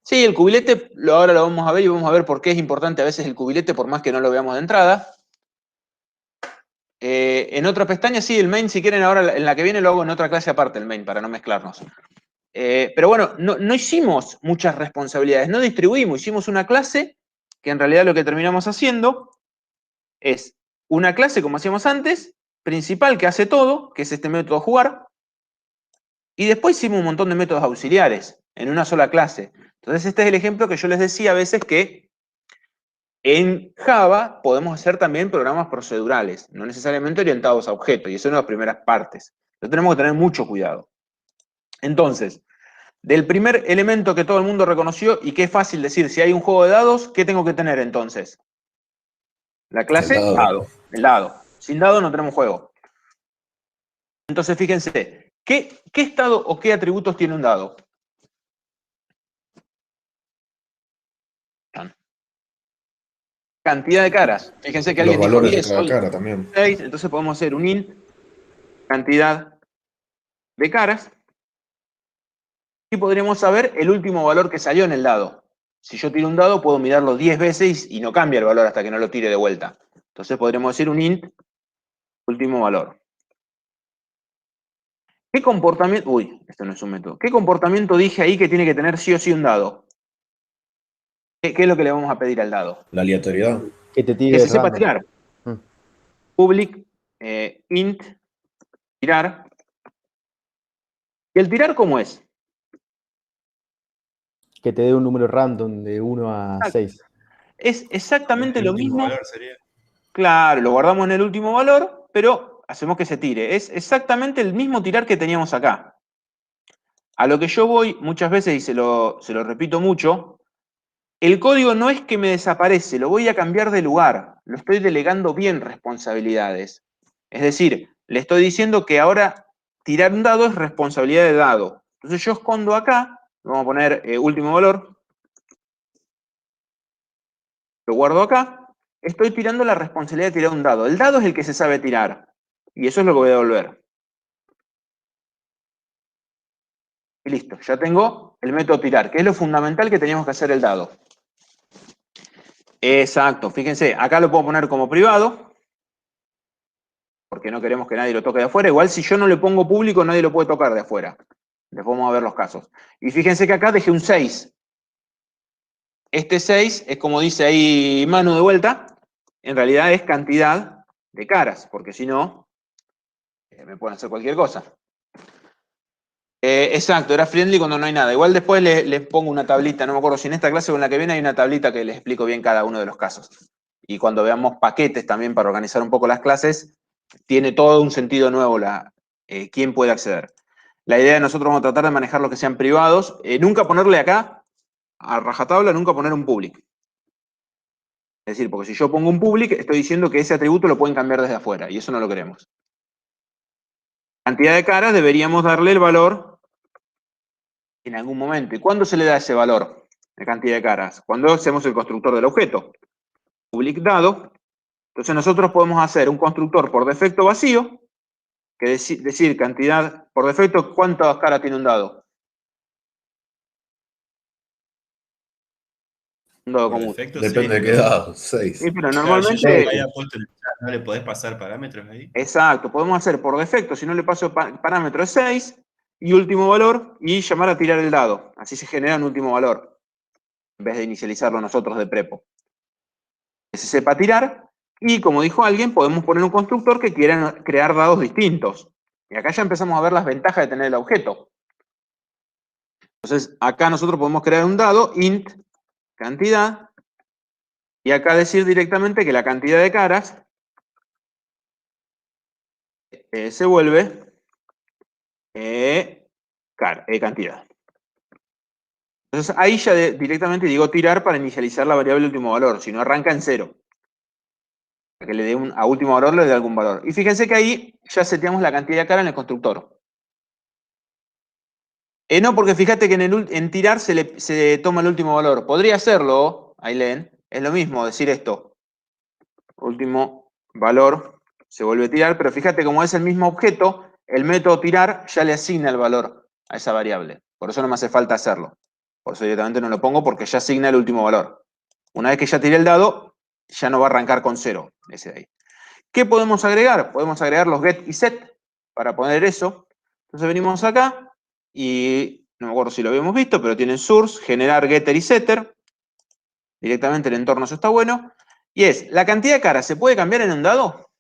Speaker 1: Sí, el cubilete, ahora lo vamos a ver y vamos a ver por qué es importante a veces el cubilete, por más que no lo veamos de entrada. En otra pestaña, sí, el main, si quieren, ahora en la que viene lo hago en otra clase aparte, el main, para no mezclarnos. Pero bueno, no hicimos muchas responsabilidades, no distribuimos, hicimos una clase que en realidad lo que terminamos haciendo es una clase, como hacíamos antes, principal que hace todo, que es este método jugar, y después hicimos un montón de métodos auxiliares en una sola clase. Entonces este es el ejemplo que yo les decía a veces que en Java podemos hacer también programas procedurales, no necesariamente orientados a objetos, y eso es una de las primeras partes. Pero tenemos que tener mucho cuidado. Entonces, del primer elemento que todo el mundo reconoció y que es fácil decir, si hay un juego de dados, ¿qué tengo que tener entonces? La clase
Speaker 3: El dado.
Speaker 1: dado, el dado. Sin dado no tenemos juego. Entonces, fíjense, ¿qué estado o qué atributos tiene un dado? Cantidad de caras. Fíjense que
Speaker 3: Los
Speaker 1: alguien dijo
Speaker 3: valores de
Speaker 1: 10
Speaker 3: cada
Speaker 1: hoy,
Speaker 3: cara también.
Speaker 1: 6, entonces podemos hacer un int, cantidad de caras, y podríamos saber el último valor que salió en el dado. Si yo tiro un dado, puedo mirarlo 10 veces y no cambia el valor hasta que no lo tire de vuelta. Entonces podremos decir un int, último valor. ¿Qué comportamiento? Uy, esto no es un método. ¿Qué comportamiento dije ahí que tiene que tener sí o sí un dado? ¿Qué es lo que le vamos a pedir al dado?
Speaker 3: La aleatoriedad.
Speaker 4: Que te
Speaker 1: Que
Speaker 4: tire
Speaker 1: se sepa
Speaker 4: random.
Speaker 1: tirar.
Speaker 4: Mm.
Speaker 1: Public, int, tirar. ¿Y el tirar cómo es?
Speaker 4: Que te dé un número random de 1 a 6.
Speaker 1: Es exactamente
Speaker 5: El
Speaker 1: lo
Speaker 5: último
Speaker 1: mismo.
Speaker 5: valor sería.
Speaker 1: Claro, lo guardamos en el último valor, pero hacemos que se tire. Es exactamente el mismo tirar que teníamos acá. A lo que yo voy muchas veces, y se lo repito mucho, el código no es que me desaparece, lo voy a cambiar de lugar. Lo estoy delegando bien responsabilidades. Es decir, le estoy diciendo que ahora tirar un dado es responsabilidad de dado. Entonces yo escondo acá, vamos a poner último valor, lo guardo acá, estoy tirando la responsabilidad de tirar un dado. El dado es el que se sabe tirar. Y eso es lo que voy a devolver. Y listo, ya tengo el método tirar, que es lo fundamental que teníamos que hacer el dado. Exacto, fíjense, acá lo puedo poner como privado, porque no queremos que nadie lo toque de afuera. Igual si yo no le pongo público, nadie lo puede tocar de afuera. Después vamos a ver los casos. Y fíjense que acá dejé un 6. Este 6 es como dice ahí Manu de vuelta, en realidad es cantidad de caras, porque si no, me pueden hacer cualquier cosa. Exacto, era friendly cuando no hay nada. Igual después les pongo una tablita, no me acuerdo si en esta clase o en la que viene hay una tablita que les explico bien cada uno de los casos. Y cuando veamos paquetes también para organizar un poco las clases, tiene todo un sentido nuevo quién puede acceder. La idea de nosotros vamos a tratar de manejar lo que sean privados. Nunca ponerle acá, a rajatabla, nunca poner un public. Es decir, porque si yo pongo un public, estoy diciendo que ese atributo lo pueden cambiar desde afuera, y eso no lo queremos. Cantidad de caras deberíamos darle el valor en algún momento. ¿Y cuándo se le da ese valor de cantidad de caras? Cuando hacemos el constructor del objeto. Public dado. Entonces nosotros podemos hacer un constructor por defecto vacío, que decir cantidad por defecto, ¿cuántas caras tiene un dado? Un dado
Speaker 5: Por
Speaker 1: común.
Speaker 5: defecto,
Speaker 3: Depende de
Speaker 5: sí,
Speaker 3: qué dado, 6.
Speaker 1: Sí, pero
Speaker 5: Claro,
Speaker 1: normalmente...
Speaker 5: yo había puesto el chat, ¿no le podés pasar parámetros ahí?
Speaker 1: Exacto, podemos hacer por defecto, si no le paso parámetro es 6, y último valor, y llamar a tirar el dado. Así se genera un último valor, en vez de inicializarlo nosotros de prepo. Que se sepa tirar, y como dijo alguien, podemos poner un constructor que quiera crear dados distintos. Y acá ya empezamos a ver las ventajas de tener el objeto. Entonces, acá nosotros podemos crear un dado, int, cantidad, y acá decir directamente que la cantidad de caras se vuelve cantidad. Entonces ahí ya directamente digo tirar para inicializar la variable último valor, si no arranca en 0. Para que le dé a último valor le dé algún valor. Y fíjense que ahí ya seteamos la cantidad de cara en el constructor. No, porque fíjate que en tirar se toma el último valor. Podría hacerlo, ahí leen, es lo mismo decir esto. Último valor se vuelve a tirar, pero fíjate como es el mismo objeto, el método tirar ya le asigna el valor a esa variable. Por eso no me hace falta hacerlo. Por eso directamente no lo pongo porque ya asigna el último valor. Una vez que ya tiré el dado, ya no va a arrancar con 0, ese de ahí. ¿Qué podemos agregar? Podemos agregar los get y set para poner eso. Entonces venimos acá y no me acuerdo si lo habíamos visto, pero tienen source, generar getter y setter. Directamente el entorno, eso está bueno. Y es, ¿la cantidad de caras se puede cambiar en un dado?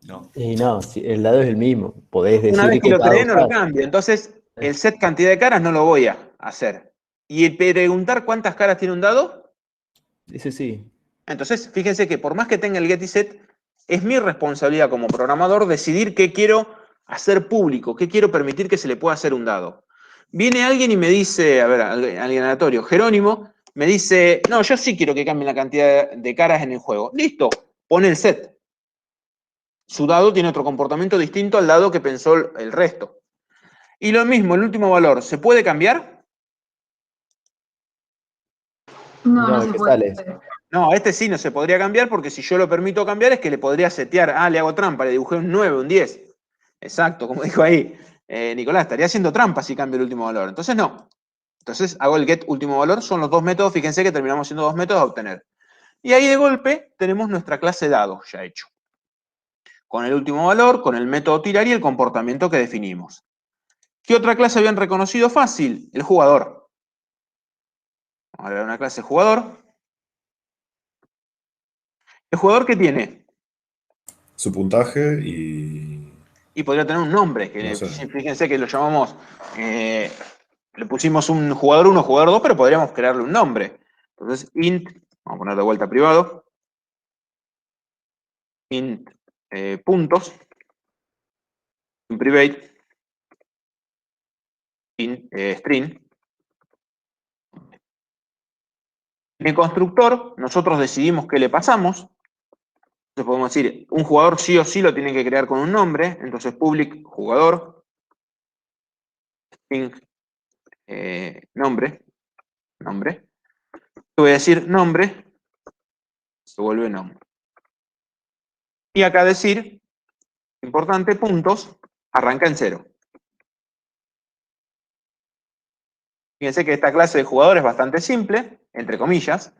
Speaker 5: No.
Speaker 4: Y no, si el dado es el mismo. Podés decir
Speaker 1: Una vez que
Speaker 4: qué
Speaker 1: lo
Speaker 4: dado
Speaker 1: creé no lo
Speaker 4: usás.
Speaker 1: cambio. Entonces, el set cantidad de caras no lo voy a hacer. Y el preguntar cuántas caras tiene un dado,
Speaker 4: Ese sí.
Speaker 1: entonces fíjense que por más que tenga el get y set, es mi responsabilidad como programador decidir qué quiero hacer público, qué quiero permitir que se le pueda hacer un dado. Viene alguien y me dice, a ver, alguien aleatorio, Jerónimo, me dice, no, yo sí quiero que cambien la cantidad de caras en el juego. Listo, pone el set. Su dado tiene otro comportamiento distinto al dado que pensó el resto. Y lo mismo, el último valor, ¿se puede cambiar?
Speaker 6: No, no
Speaker 4: No,
Speaker 6: se
Speaker 4: ¿qué
Speaker 6: puede.
Speaker 4: sale?
Speaker 1: No, este sí no se podría cambiar porque si yo lo permito cambiar es que le podría setear, le hago trampa, le dibujé un 9, un 10. Exacto, como dijo ahí Nicolás, estaría haciendo trampa si cambio el último valor. Entonces no. Entonces hago el get último valor, son los dos métodos, fíjense que terminamos siendo dos métodos a obtener. Y ahí de golpe tenemos nuestra clase dado ya hecho. Con el último valor, con el método tirar y el comportamiento que definimos. ¿Qué otra clase habían reconocido fácil? El jugador. Vamos a ver una clase jugador. ¿El jugador qué tiene?
Speaker 3: Su puntaje y.
Speaker 1: Y podría tener un nombre, que
Speaker 3: No sé.
Speaker 1: fíjense que lo llamamos le pusimos un jugador 1, jugador 2, pero podríamos crearle un nombre. Entonces, int, vamos a poner de vuelta privado, int puntos, in private, int string. En el constructor, nosotros decidimos qué le pasamos. Entonces podemos decir, un jugador sí o sí lo tiene que crear con un nombre. Entonces, public jugador, string nombre. Voy a decir nombre, se vuelve nombre. Y acá decir, importante, puntos, arranca en 0. Fíjense que esta clase de jugador es bastante simple, entre comillas.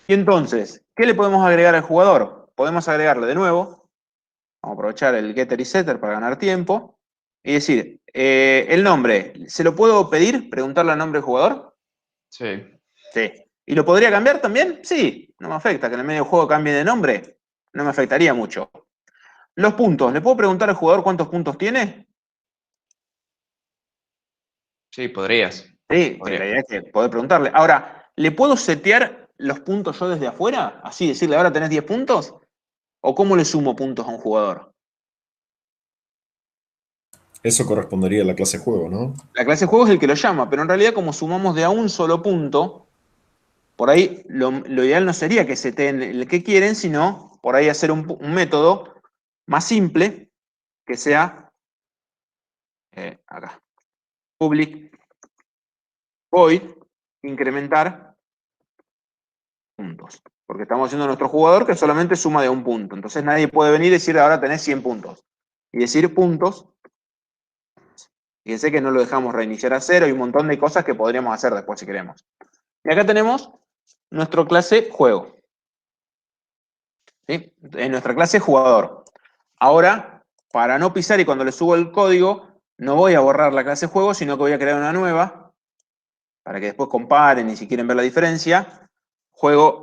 Speaker 1: Y entonces, ¿qué le podemos agregar al jugador? Podemos agregarle de nuevo, vamos a aprovechar el getter y setter para ganar tiempo, y decir, el nombre, ¿se lo puedo pedir? ¿Preguntarle al nombre del jugador?
Speaker 2: Sí.
Speaker 1: Sí. ¿Y lo podría cambiar también? Sí, no me afecta, que en el medio del juego cambie de nombre, no me afectaría mucho. Los puntos, ¿le puedo preguntar al jugador cuántos puntos tiene?
Speaker 2: Sí, podrías.
Speaker 1: Sí,
Speaker 2: Podría.
Speaker 1: la idea es que poder preguntarle. Ahora, ¿le puedo setear los puntos yo desde afuera? Así, decirle, ahora tenés 10 puntos. ¿O cómo le sumo puntos a un jugador?
Speaker 3: Eso correspondería a la clase juego, ¿no?
Speaker 1: La clase de juego es el que lo llama, pero en realidad como sumamos de a un solo punto, por ahí lo ideal no sería que seteen el que quieren, sino por ahí hacer un método más simple, que sea, acá, public void, incrementar puntos. Porque estamos haciendo nuestro jugador que solamente suma de a un punto. Entonces nadie puede venir y decir, ahora tenés 100 puntos. Y decir puntos. Fíjense que no lo dejamos reiniciar a 0. Hay un montón de cosas que podríamos hacer después si queremos. Y acá tenemos nuestra clase juego. ¿Sí? En nuestra clase jugador. Ahora, para no pisar y cuando le subo el código, no voy a borrar la clase juego, sino que voy a crear una nueva, para que después comparen y si quieren ver la diferencia. Juego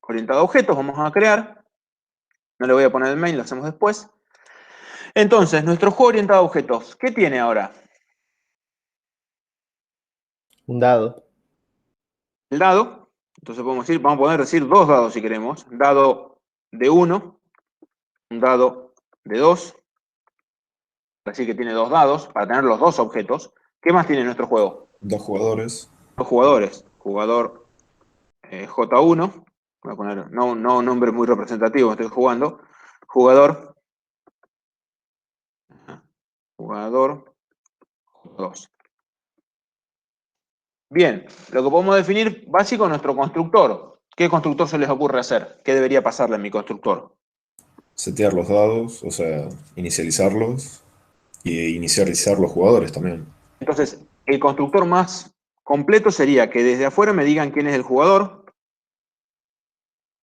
Speaker 1: orientado a objetos, vamos a crear. No le voy a poner el main, lo hacemos después. Entonces, nuestro juego orientado a objetos, ¿qué tiene ahora?
Speaker 4: Un dado.
Speaker 1: El dado. Entonces podemos decir, vamos a poder decir dos dados si queremos. Dado de 1, un dado de 2. Así que tiene dos dados para tener los dos objetos. ¿Qué más tiene nuestro juego?
Speaker 3: 2 jugadores.
Speaker 1: Dos jugadores. Jugador J1. Voy a poner, no un nombre muy representativo, estoy jugando. Jugador J2. Bien, lo que podemos definir básico es nuestro constructor. ¿Qué constructor se les ocurre hacer? ¿Qué debería pasarle a mi constructor?
Speaker 3: Setear los dados, o sea, inicializarlos. Y inicializar los jugadores también.
Speaker 1: Entonces, el constructor más completo sería que desde afuera me digan quién es el jugador.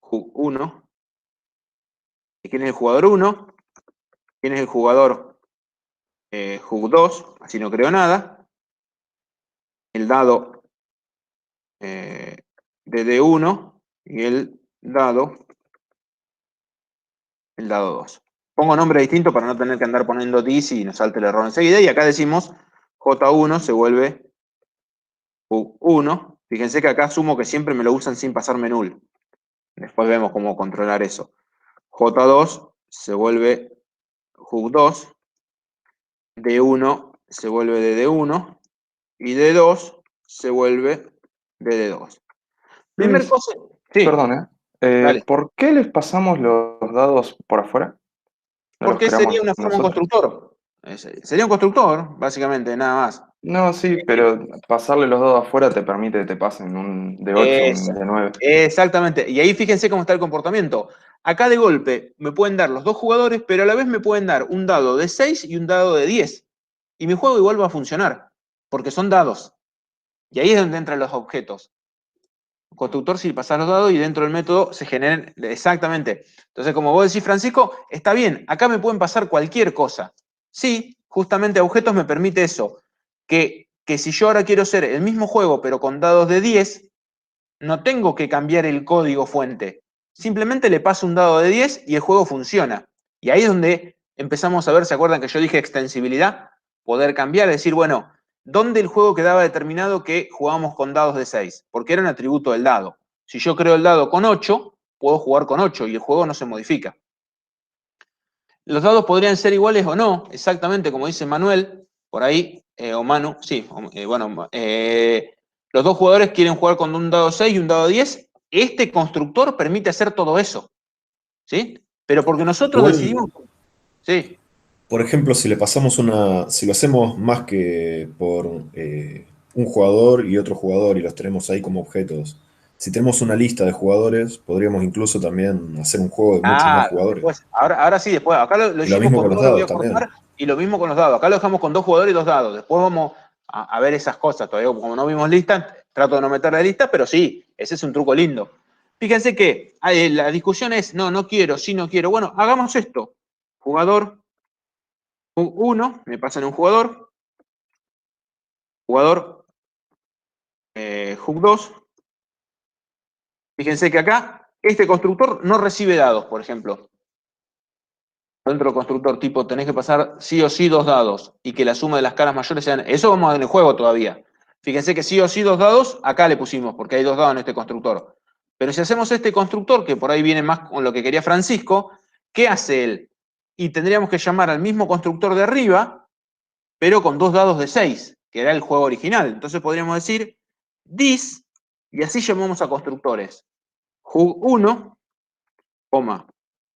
Speaker 1: Jug1. ¿Quién es el jugador 1? ¿Quién es el jugador Jug2? Así no creo nada. El dado de D1 y el dado 2. Pongo nombre distinto para no tener que andar poniendo dis y nos salte el error enseguida. Y acá decimos J1 se vuelve Jug1. Fíjense que acá asumo que siempre me lo usan sin pasarme null. Después vemos cómo controlar eso. J2 se vuelve Jug2. D1 se vuelve DD1. Y D2 se vuelve DD2. Primer
Speaker 2: Luis,
Speaker 1: cosa. Sí,
Speaker 2: perdón,
Speaker 1: dale.
Speaker 2: ¿por qué les pasamos los dados por afuera? ¿No los
Speaker 1: Porque sería
Speaker 2: creamos
Speaker 1: una forma un
Speaker 2: nosotros?
Speaker 1: constructor. Sería un constructor, básicamente, nada más.
Speaker 2: No, sí, pero pasarle los dados afuera te permite que te pasen un de 8, un de 9.
Speaker 1: Exactamente. Y ahí fíjense cómo está el comportamiento. Acá de golpe me pueden dar los dos jugadores, pero a la vez me pueden dar un dado de 6 y un dado de 10. Y mi juego igual va a funcionar, porque son dados. Y ahí es donde entran los objetos. Constructor, si pasás los dados y dentro del método se generan exactamente. Entonces, como vos decís, Francisco, está bien, acá me pueden pasar cualquier cosa. Sí, justamente objetos me permite eso. Que si yo ahora quiero hacer el mismo juego, pero con dados de 10, no tengo que cambiar el código fuente. Simplemente le paso un dado de 10 y el juego funciona. Y ahí es donde empezamos a ver, ¿se acuerdan que yo dije extensibilidad? poder cambiar, decir, bueno, ¿dónde el juego quedaba determinado que jugábamos con dados de 6? Porque era un atributo del dado. Si yo creo el dado con 8, puedo jugar con 8 y el juego no se modifica. Los dados podrían ser iguales o no, exactamente como dice Manuel, por ahí, o Manu, sí, los dos jugadores quieren jugar con un dado 6 y un dado 10. Este constructor permite hacer todo eso, ¿sí? Pero porque nosotros
Speaker 3: Igual,
Speaker 1: decidimos, sí,
Speaker 3: por ejemplo, si le pasamos si lo hacemos más que por un jugador y otro jugador y los tenemos ahí como objetos, si tenemos una lista de jugadores, podríamos incluso también hacer un juego de muchos más jugadores.
Speaker 1: después, ahora sí, después, acá lo
Speaker 3: Y lo
Speaker 1: hicimos
Speaker 3: mismo
Speaker 1: con
Speaker 3: con los
Speaker 1: dos, lo voy
Speaker 3: dados
Speaker 1: a
Speaker 3: también.
Speaker 1: cortar, y lo mismo con los dados. Acá lo dejamos con 2 jugadores y 2 dados. Después vamos a ver esas cosas. Todavía, como no vimos lista, trato de no meter la lista, pero sí, ese es un truco lindo. Fíjense que la discusión es, no quiero, sí, no quiero. Bueno, hagamos esto. Jugador 1, me pasan un jugador. Jugador Hook 2. Fíjense que acá, este constructor no recibe dados, por ejemplo. Dentro del constructor tipo tenés que pasar sí o sí 2 dados y que la suma de las caras mayores sean... Eso vamos en el juego todavía. Fíjense que sí o sí 2 dados, acá le pusimos, porque hay 2 dados en este constructor. Pero si hacemos este constructor, que por ahí viene más con lo que quería Francisco, ¿qué hace él? Y tendríamos que llamar al mismo constructor de arriba, pero con 2 dados de 6, que era el juego original. Entonces podríamos decir this, y así llamamos a constructores. Hook 1,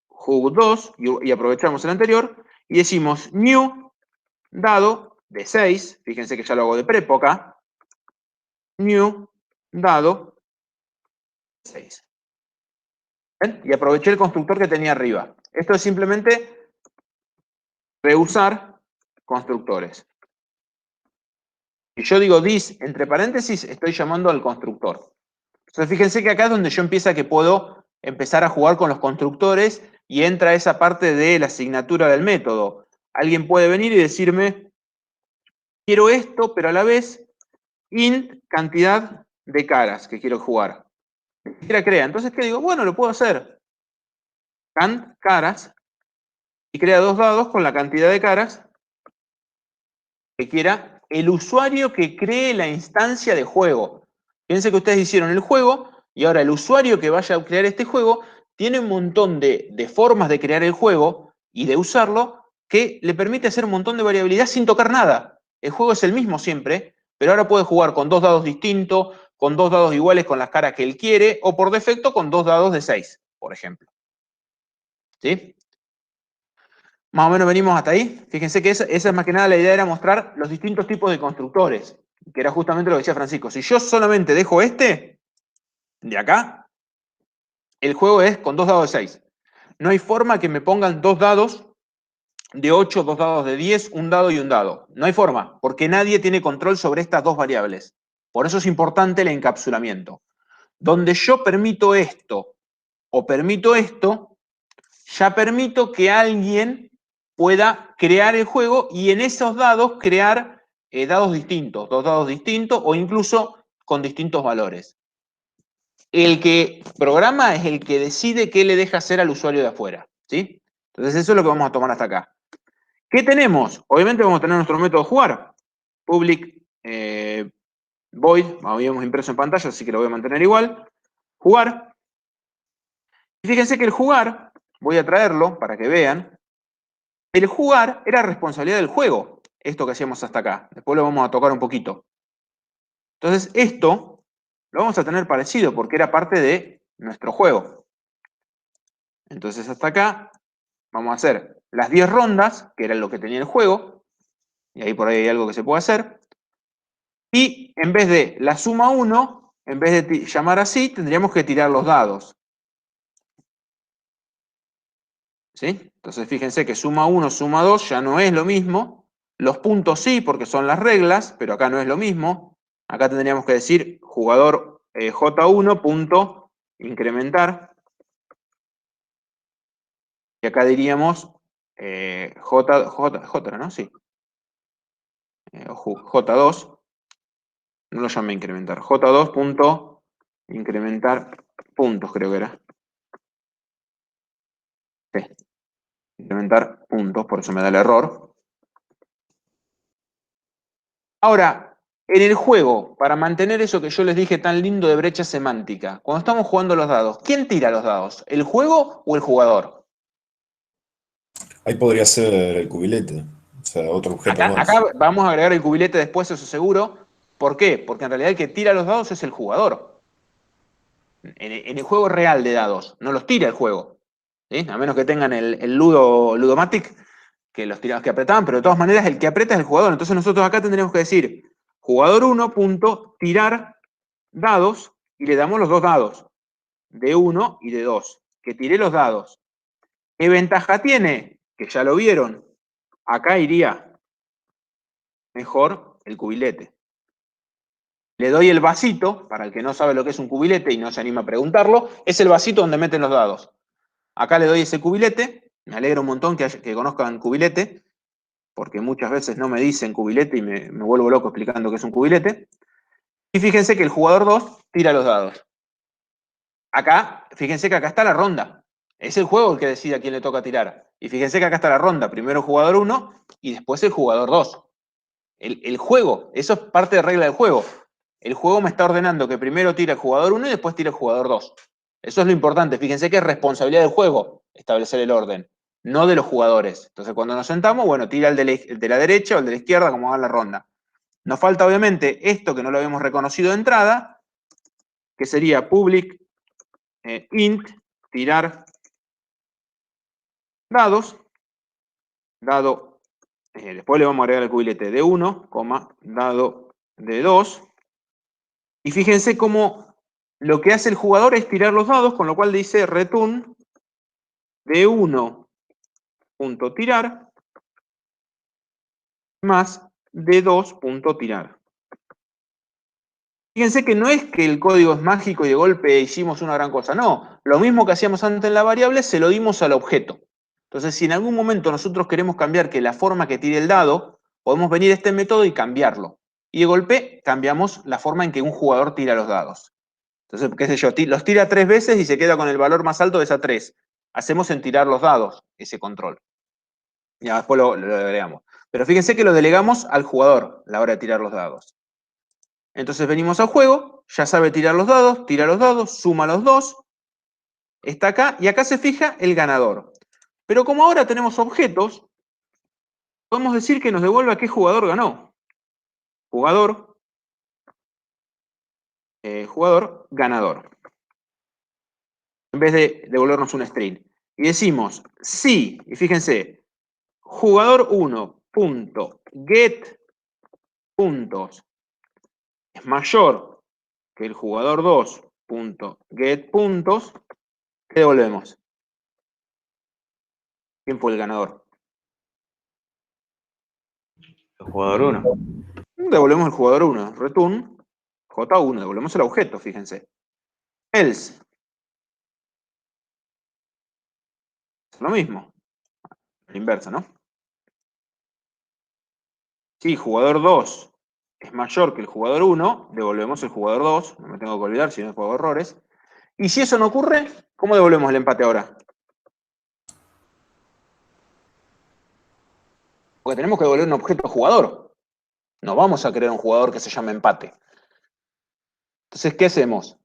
Speaker 1: Hook 2, y aprovechamos el anterior, y decimos new dado de 6, fíjense que ya lo hago de prepo acá, new dado de 6. ¿Ven? Y aproveché el constructor que tenía arriba. Esto es simplemente reusar constructores. Si yo digo this entre paréntesis, estoy llamando al constructor. Entonces fíjense que acá es donde yo empiezo que puedo empezar a jugar con los constructores y entra esa parte de la asignatura del método. Alguien puede venir y decirme, quiero esto, pero a la vez int cantidad de caras que quiero jugar. Ni siquiera crea. Entonces, ¿qué digo? Bueno, lo puedo hacer. Cant caras y crea 2 dados con la cantidad de caras que quiera el usuario que cree la instancia de juego. Fíjense que ustedes hicieron el juego y ahora el usuario que vaya a crear este juego tiene un montón de formas de crear el juego y de usarlo que le permite hacer un montón de variabilidad sin tocar nada. El juego es el mismo siempre, pero ahora puede jugar con 2 dados distintos, con 2 dados iguales con las caras que él quiere, o por defecto con 2 dados de 6, por ejemplo. ¿Sí? Más o menos venimos hasta ahí. Fíjense que esa es más que nada la idea, era mostrar los distintos tipos de constructores, que era justamente lo que decía Francisco. Si yo solamente dejo este, de acá, el juego es con 2 dados de 6. No hay forma que me pongan 2 dados de 8, 2 dados de 10, un dado y un dado. No hay forma, porque nadie tiene control sobre estas 2 variables. Por eso es importante el encapsulamiento. Donde yo permito esto o permito esto, ya permito que alguien pueda crear el juego y en esos dados crear dados distintos, 2 dados distintos o incluso con distintos valores. El que programa es el que decide qué le deja hacer al usuario de afuera, ¿sí? Entonces eso es lo que vamos a tomar hasta acá. ¿Qué tenemos? Obviamente vamos a tener nuestro método de jugar. Public void, habíamos impreso en pantalla, así que lo voy a mantener igual. Jugar. Y fíjense que el jugar, voy a traerlo para que vean, el jugar era responsabilidad del juego, esto que hacíamos hasta acá. Después lo vamos a tocar un poquito. Entonces esto lo vamos a tener parecido porque era parte de nuestro juego. Entonces hasta acá vamos a hacer las 10 rondas, que era lo que tenía el juego, y ahí por ahí hay algo que se puede hacer. Y en vez de la suma 1, en vez de llamar así, tendríamos que tirar los dados. ¿Sí? Entonces fíjense que suma 1, suma 2 ya no es lo mismo. Los puntos sí, porque son las reglas, pero acá no es lo mismo. Acá tendríamos que decir jugador J1 punto incrementar. Y acá diríamos J, ¿no? Sí. J2. No lo llamé incrementar. J2 punto incrementar puntos, creo que era. Sí. Incrementar puntos, por eso me da el error. Ahora, en el juego, para mantener eso que yo les dije tan lindo de brecha semántica, cuando estamos jugando los dados, ¿quién tira los dados? ¿El juego o el jugador?
Speaker 3: Ahí podría ser el cubilete, o sea, otro objeto
Speaker 1: Acá
Speaker 3: más.
Speaker 1: vamos a agregar el cubilete después, eso seguro. ¿Por qué? Porque en realidad el que tira los dados es el jugador. En el juego real de dados, no los tira el juego. ¿Sí? A menos que tengan el Ludomatic, que los tirados que apretaban, pero de todas maneras el que aprieta es el jugador. Entonces nosotros acá tendríamos que decir jugador 1 punto tirar dados y le damos los dos dados, de 1 y de 2. Que tiré los dados. ¿Qué ventaja tiene? Que ya lo vieron. Acá iría mejor el cubilete. Le doy el vasito, para el que no sabe lo que es un cubilete y no se anima a preguntarlo, es el vasito donde meten los dados. Acá le doy ese cubilete, me alegro un montón que conozcan cubilete, porque muchas veces no me dicen cubilete y me vuelvo loco explicando qué es un cubilete. Y fíjense que el jugador 2 tira los dados. Acá, fíjense que acá está la ronda. Es el juego el que decide a quién le toca tirar. Y fíjense que acá está la ronda. Primero el jugador 1 y después el jugador 2. El juego, eso es parte de regla del juego. El juego me está ordenando que primero tira el jugador 1 y después tira el jugador 2. Eso es lo importante. Fíjense que es responsabilidad del juego establecer el orden, no de los jugadores. Entonces, cuando nos sentamos, bueno, tira el de la derecha o el de la izquierda, como va la ronda. Nos falta, obviamente, esto que no lo habíamos reconocido de entrada, que sería public int tirar dados, dado, después le vamos a agregar el cubilete de 1, dado de 2. Y fíjense cómo lo que hace el jugador es tirar los dados, con lo cual dice return de 1 punto tirar más de 2 punto tirar. Fíjense que no es que el código es mágico y de golpe hicimos una gran cosa, no. Lo mismo que hacíamos antes en la variable se lo dimos al objeto. Entonces, si en algún momento nosotros queremos cambiar que la forma que tire el dado, podemos venir a este método y cambiarlo. Y de golpe cambiamos la forma en que un jugador tira los dados. Entonces, qué sé yo, los tira 3 veces y se queda con el valor más alto de esa 3. Hacemos en tirar los dados ese control. Ya después lo agregamos. Pero fíjense que lo delegamos al jugador a la hora de tirar los dados. Entonces venimos al juego, ya sabe tirar los dados, tira los dados, suma los dos, está acá y acá se fija el ganador. Pero como ahora tenemos objetos, podemos decir que nos devuelva qué jugador ganó. Jugador, jugador, ganador. En vez de devolvernos un string. Y decimos, sí, y fíjense, jugador 1 punto get puntos es mayor que el jugador 2 punto get puntos, ¿qué devolvemos? ¿Quién fue el ganador?
Speaker 5: El jugador 1.
Speaker 1: Devolvemos el jugador 1, return J1, devolvemos el objeto, fíjense. Else, es lo mismo, la inversa, ¿no? Si jugador 2 es mayor que el jugador 1, devolvemos el jugador 2, no me tengo que olvidar si no juego errores. Y si eso no ocurre, ¿cómo devolvemos el empate ahora? Porque tenemos que devolver un objeto jugador. No vamos a crear un jugador que se llame empate. Entonces, ¿qué hacemos?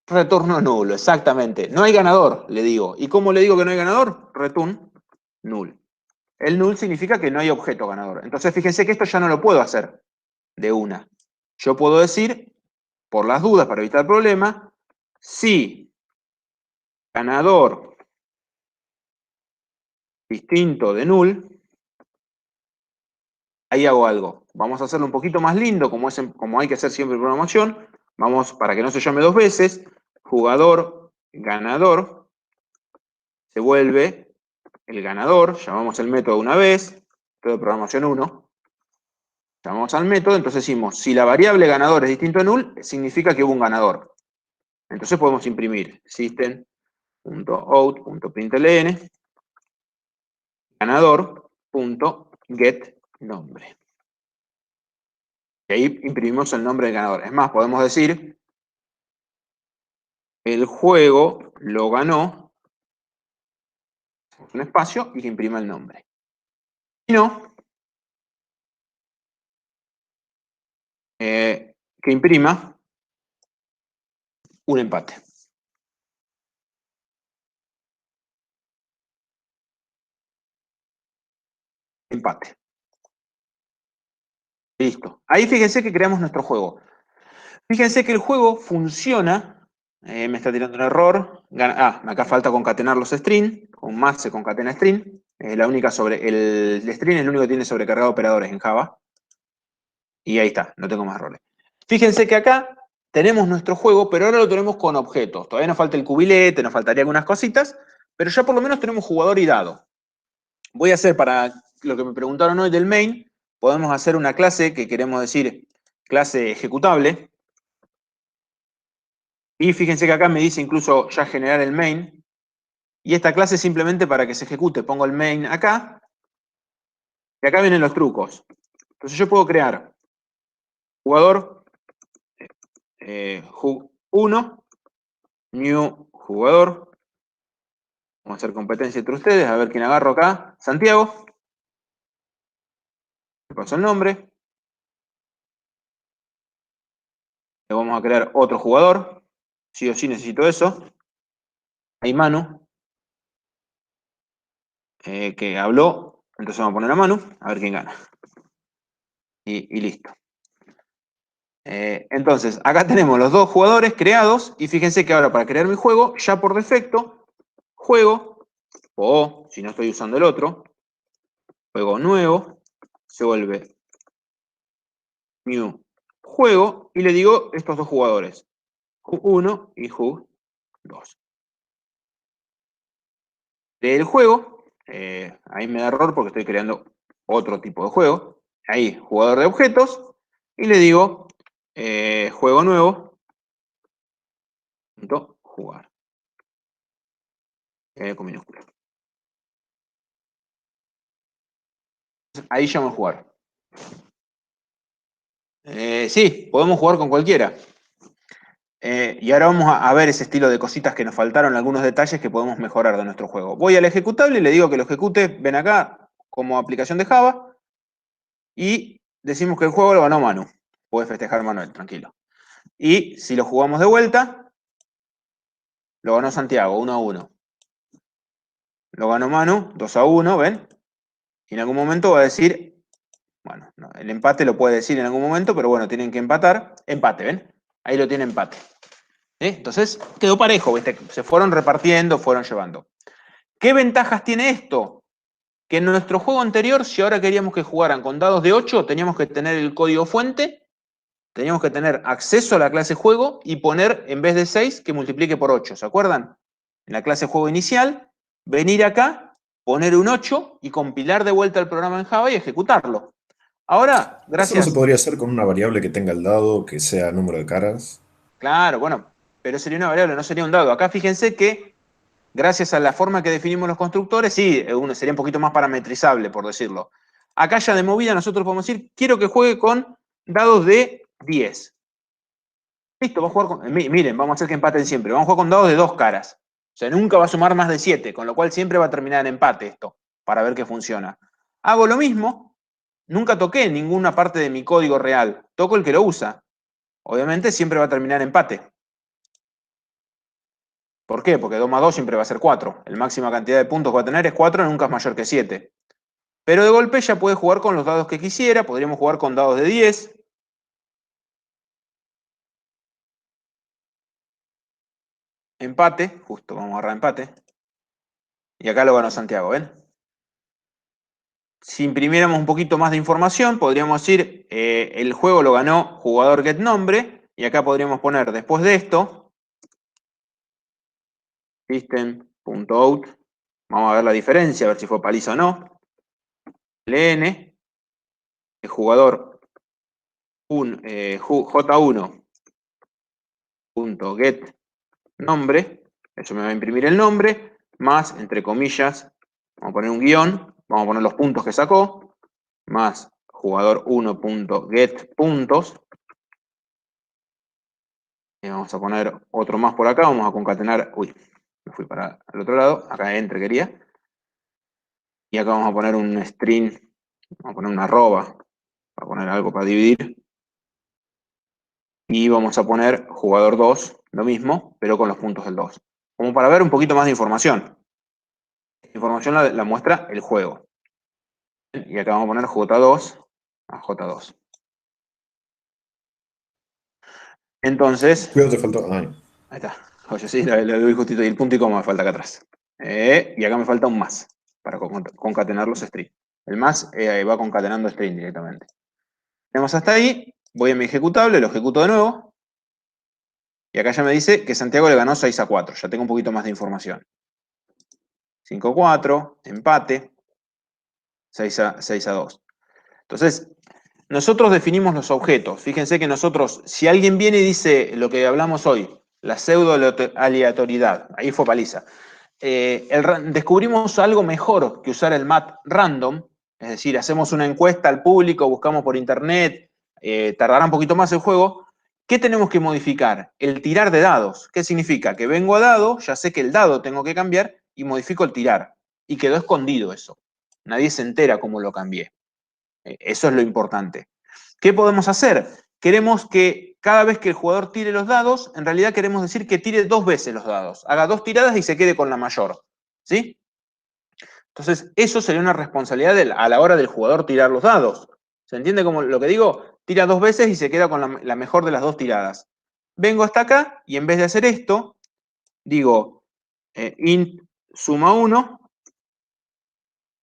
Speaker 1: Retorno nulo, exactamente. No hay ganador, le digo. ¿Y cómo le digo que no hay ganador? Return null. El null significa que no hay objeto ganador. Entonces, fíjense que esto ya no lo puedo hacer de una. Yo puedo decir, por las dudas, para evitar el problema, si ganador distinto de null, ahí hago algo. Vamos a hacerlo un poquito más lindo, como hay que hacer siempre en programación. Vamos, para que no se llame dos veces, jugador, ganador, se vuelve el ganador, llamamos el método una vez, método de programación 1, llamamos al método, entonces decimos, si la variable ganador es distinto a null, significa que hubo un ganador. Entonces podemos imprimir system.out.println ganador.getNombre. Y ahí imprimimos el nombre del ganador. Es más, podemos decir, el juego lo ganó, un espacio y que imprima el nombre. Si no, que imprima un empate. Empate. Listo. Ahí fíjense que creamos nuestro juego. Fíjense que el juego funciona. Me está tirando un error. Acá falta concatenar los strings. Con más se concatena string. La única el string es el único que tiene sobrecargado operadores en Java. Y ahí está, no tengo más errores. Fíjense que acá tenemos nuestro juego, pero ahora lo tenemos con objetos. Todavía nos falta el cubilete, nos faltaría algunas cositas, pero ya por lo menos tenemos jugador y dado. Voy a hacer para lo que me preguntaron hoy del main, podemos hacer una clase que queremos decir clase ejecutable. Y fíjense que acá me dice incluso ya generar el main. Y esta clase simplemente para que se ejecute, pongo el main acá. Y acá vienen los trucos. Entonces yo puedo crear jugador 1, new jugador. Vamos a hacer competencia entre ustedes, a ver quién agarro acá. Santiago. Le paso el nombre. Le vamos a crear otro jugador. Sí o sí necesito eso. Hay Manu. Que habló. Entonces vamos a poner a Manu. A ver quién gana. Y listo. Entonces, acá tenemos los dos jugadores creados. Y fíjense que ahora para crear mi juego, ya por defecto, juego, o si no estoy usando el otro, juego nuevo, se vuelve new juego. Y le digo estos dos jugadores. Who1 y Who2. Del juego, ahí me da error porque estoy creando otro tipo de juego. Ahí, jugador de objetos. Y le digo juego nuevo. Jugar. Con minúscula. Ahí llamo a jugar. Sí, podemos jugar con cualquiera. Y ahora vamos a ver ese estilo de cositas que nos faltaron, algunos detalles que podemos mejorar de nuestro juego. Voy al ejecutable y le digo que lo ejecute, ven acá, como aplicación de Java, y decimos que el juego lo ganó Manu. Puede festejar Manuel, tranquilo. Y si lo jugamos de vuelta, lo ganó Santiago, 1-1. Lo ganó Manu, 2-1, ¿ven? Y en algún momento va a decir, bueno, no, el empate lo puede decir en algún momento, pero bueno, tienen que empatar. Empate, ¿ven? Ahí lo tiene empate. Entonces, quedó parejo, ¿viste? Se fueron repartiendo, fueron llevando. ¿Qué ventajas tiene esto? Que en nuestro juego anterior, si ahora queríamos que jugaran con dados de 8, teníamos que tener el código fuente, teníamos que tener acceso a la clase juego y poner, en vez de 6, que multiplique por 8. ¿Se acuerdan? En la clase juego inicial, venir acá, poner un 8 y compilar de vuelta el programa en Java y ejecutarlo. Ahora,
Speaker 3: ¿Eso no
Speaker 1: gracias.
Speaker 3: se podría hacer con una variable que tenga el dado, que sea número de caras?
Speaker 1: Claro, bueno, pero sería una variable, no sería un dado. Acá fíjense que, gracias a la forma que definimos los constructores, sí, uno sería un poquito más parametrizable, por decirlo. Acá ya de movida nosotros podemos decir, quiero que juegue con dados de 10. Listo, va a jugar con... Miren, vamos a hacer que empaten siempre. Vamos a jugar con dados de 2 caras. O sea, nunca va a sumar más de 7, con lo cual siempre va a terminar en empate esto, para ver que funciona. Hago lo mismo, nunca toqué ninguna parte de mi código real, toco el que lo usa. Obviamente siempre va a terminar en empate. ¿Por qué? Porque 2 más 2 siempre va a ser 4. La máxima cantidad de puntos que va a tener es 4, nunca es mayor que 7. Pero de golpe ya puede jugar con los dados que quisiera, podríamos jugar con dados de 10. Empate, justo, vamos a agarrar empate. Y acá lo ganó Santiago, ¿ven? Si imprimiéramos un poquito más de información, podríamos decir, el juego lo ganó jugador get nombre, y acá podríamos poner, después de esto, system.out, vamos a ver la diferencia, a ver si fue paliza o no. ln, el jugador j1.get nombre, eso me va a imprimir el nombre, más, entre comillas, vamos a poner un guión, vamos a poner los puntos que sacó, más jugador 1.get puntos, y vamos a poner otro más por acá, vamos a concatenar, uy, me fui para el otro lado, acá entre quería, y acá vamos a poner un string, vamos a poner una arroba, para poner algo para dividir, Y vamos a poner jugador 2, lo mismo, pero con los puntos del 2. Como para ver un poquito más de información. La información la muestra el juego. Y acá vamos a poner J2 a J2. Entonces,
Speaker 3: Cuidado, te faltó. Ay,
Speaker 1: ahí está. Oye, sí, le doy justito y el punto y coma me falta acá atrás. Y acá me falta un más para concatenar los strings. El más va concatenando string directamente. Tenemos hasta ahí, voy a mi ejecutable, lo ejecuto de nuevo. Y acá ya me dice que Santiago le ganó 6-4. Ya tengo un poquito más de información. 5-4, empate, 6-2. Entonces, nosotros definimos los objetos. Fíjense que nosotros, si alguien viene y dice lo que hablamos hoy, la pseudo-aleatoriedad, ahí fue paliza. Descubrimos algo mejor que usar el mat random, es decir, hacemos una encuesta al público, buscamos por internet, tardará un poquito más el juego. ¿Qué tenemos que modificar? El tirar de dados. ¿Qué significa? Que vengo a dado, ya sé que el dado tengo que cambiar y modifico el tirar. Y quedó escondido eso. Nadie se entera cómo lo cambié. Eso es lo importante. ¿Qué podemos hacer? Queremos que cada vez que el jugador tire los dados, en realidad queremos decir que tire 2 veces los dados. Haga 2 tiradas y se quede con la mayor. ¿Sí? Entonces, eso sería una responsabilidad a la hora del jugador tirar los dados. ¿Se entiende como lo que digo? Tira 2 veces y se queda con la mejor de las 2 tiradas. Vengo hasta acá y en vez de hacer esto, digo int suma 1,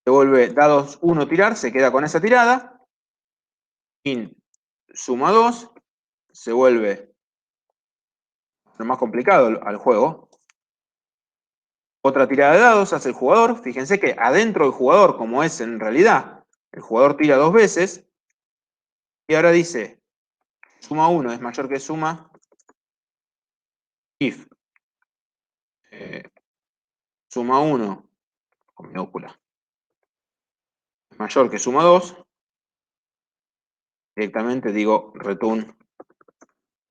Speaker 1: se vuelve dados 1 tirar, se queda con esa tirada. Int suma 2, se vuelve lo más complicado al juego. Otra tirada de dados hace el jugador. Fíjense que adentro del jugador, como es en realidad, el jugador tira 2 veces. Y ahora dice, suma 1 es mayor que suma if suma 1 con minúscula es mayor que suma 2. Directamente digo return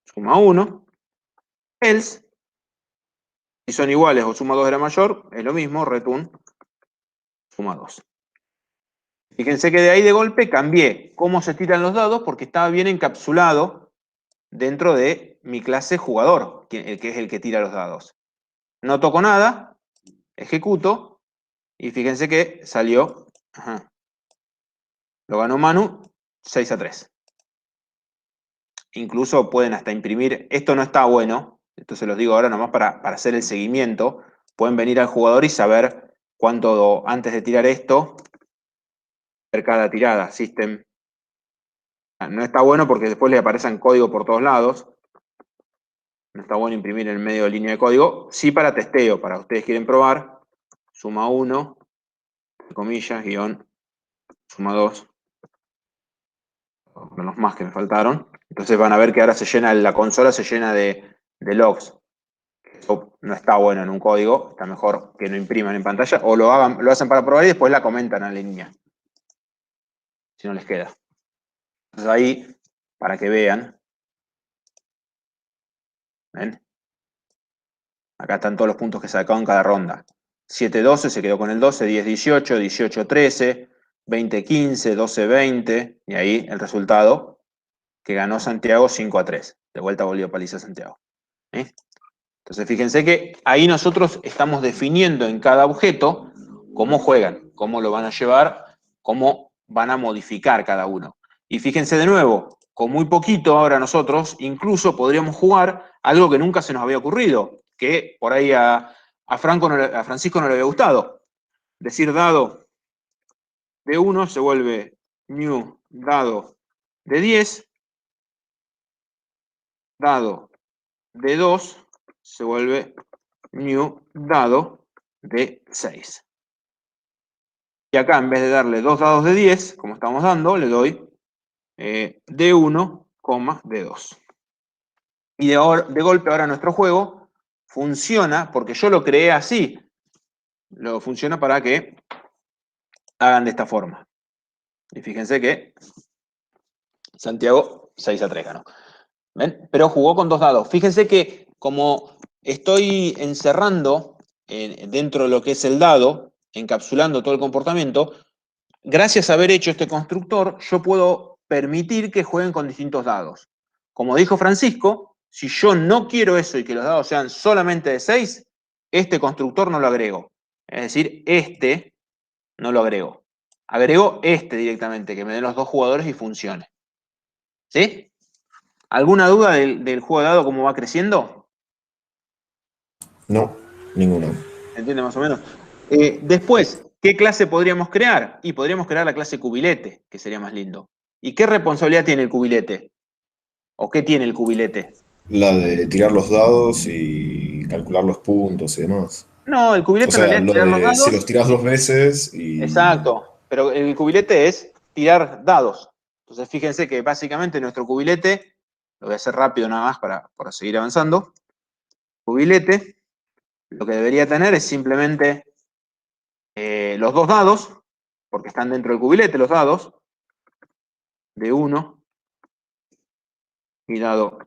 Speaker 1: suma 1. Else, si son iguales o suma 2 era mayor, es lo mismo, return suma 2. Fíjense que de ahí de golpe cambié cómo se tiran los dados porque estaba bien encapsulado dentro de mi clase jugador, el que es el que tira los dados. No toco nada, ejecuto, y fíjense que salió, lo ganó Manu 6-3. Incluso pueden hasta imprimir, esto no está bueno, esto se los digo ahora nomás para hacer el seguimiento, pueden venir al jugador y saber cuánto antes de tirar esto, ver cada tirada, system. No está bueno porque después le aparecen código por todos lados. No está bueno imprimir en medio de línea de código. Sí para testeo, para ustedes quieren probar. Suma 1, comillas, guión, suma 2. Los más que me faltaron. Entonces van a ver que ahora se llena, la consola se llena de logs. Eso no está bueno en un código. Está mejor que no impriman en pantalla. O lo hacen para probar y después la comentan a la línea. Si no les queda. Entonces ahí, para que vean. ¿Ven? Acá están todos los puntos que sacó en cada ronda. 7-12 se quedó con el 12, 10-18, 18-13, 20-15, 12-20. Y ahí el resultado que ganó Santiago 5-3. De vuelta volvió paliza Santiago. Entonces fíjense que ahí nosotros estamos definiendo en cada objeto cómo juegan, cómo lo van a llevar, cómo van a modificar cada uno. Y fíjense de nuevo, con muy poquito ahora nosotros incluso podríamos jugar algo que nunca se nos había ocurrido, que por ahí a Francisco no le había gustado. Decir dado de 1 se vuelve new dado de 10, dado de 2 se vuelve new dado de 6. Y acá en vez de darle 2 dados de 10, como estamos dando, le doy de 1, de 2. Y de golpe ahora nuestro juego funciona, porque yo lo creé así, funciona para que hagan de esta forma. Y fíjense que Santiago 6-3 ganó. ¿Ven? Pero jugó con 2 dados. Fíjense que como estoy encerrando dentro de lo que es el dado, encapsulando todo el comportamiento, gracias a haber hecho este constructor, yo puedo permitir que jueguen con distintos dados. como dijo Francisco, si yo no quiero eso y que los dados sean solamente de 6, este constructor no lo agrego. Es decir, este no lo agrego. Agrego este directamente, que me den los 2 jugadores y funcione. ¿Sí? ¿Alguna duda del juego de dado, cómo va creciendo?
Speaker 3: No, ninguno.
Speaker 1: ¿Entiende más o menos? Después, ¿qué clase podríamos crear? Y podríamos crear la clase cubilete, que sería más lindo. ¿Y qué responsabilidad tiene el cubilete? ¿O qué tiene el cubilete?
Speaker 3: La de tirar los dados y calcular los puntos y demás.
Speaker 1: No, el
Speaker 3: O
Speaker 1: cubilete en
Speaker 3: sea,
Speaker 1: realidad es
Speaker 3: lo
Speaker 1: tirar los
Speaker 3: de si
Speaker 1: dados.
Speaker 3: los tirás 2 veces y...
Speaker 1: Exacto, pero el cubilete es tirar dados. Entonces fíjense que básicamente nuestro cubilete, lo voy a hacer rápido nada más para seguir avanzando. Cubilete, lo que debería tener es simplemente los 2 dados, porque están dentro del cubilete los dados, de 1 y dado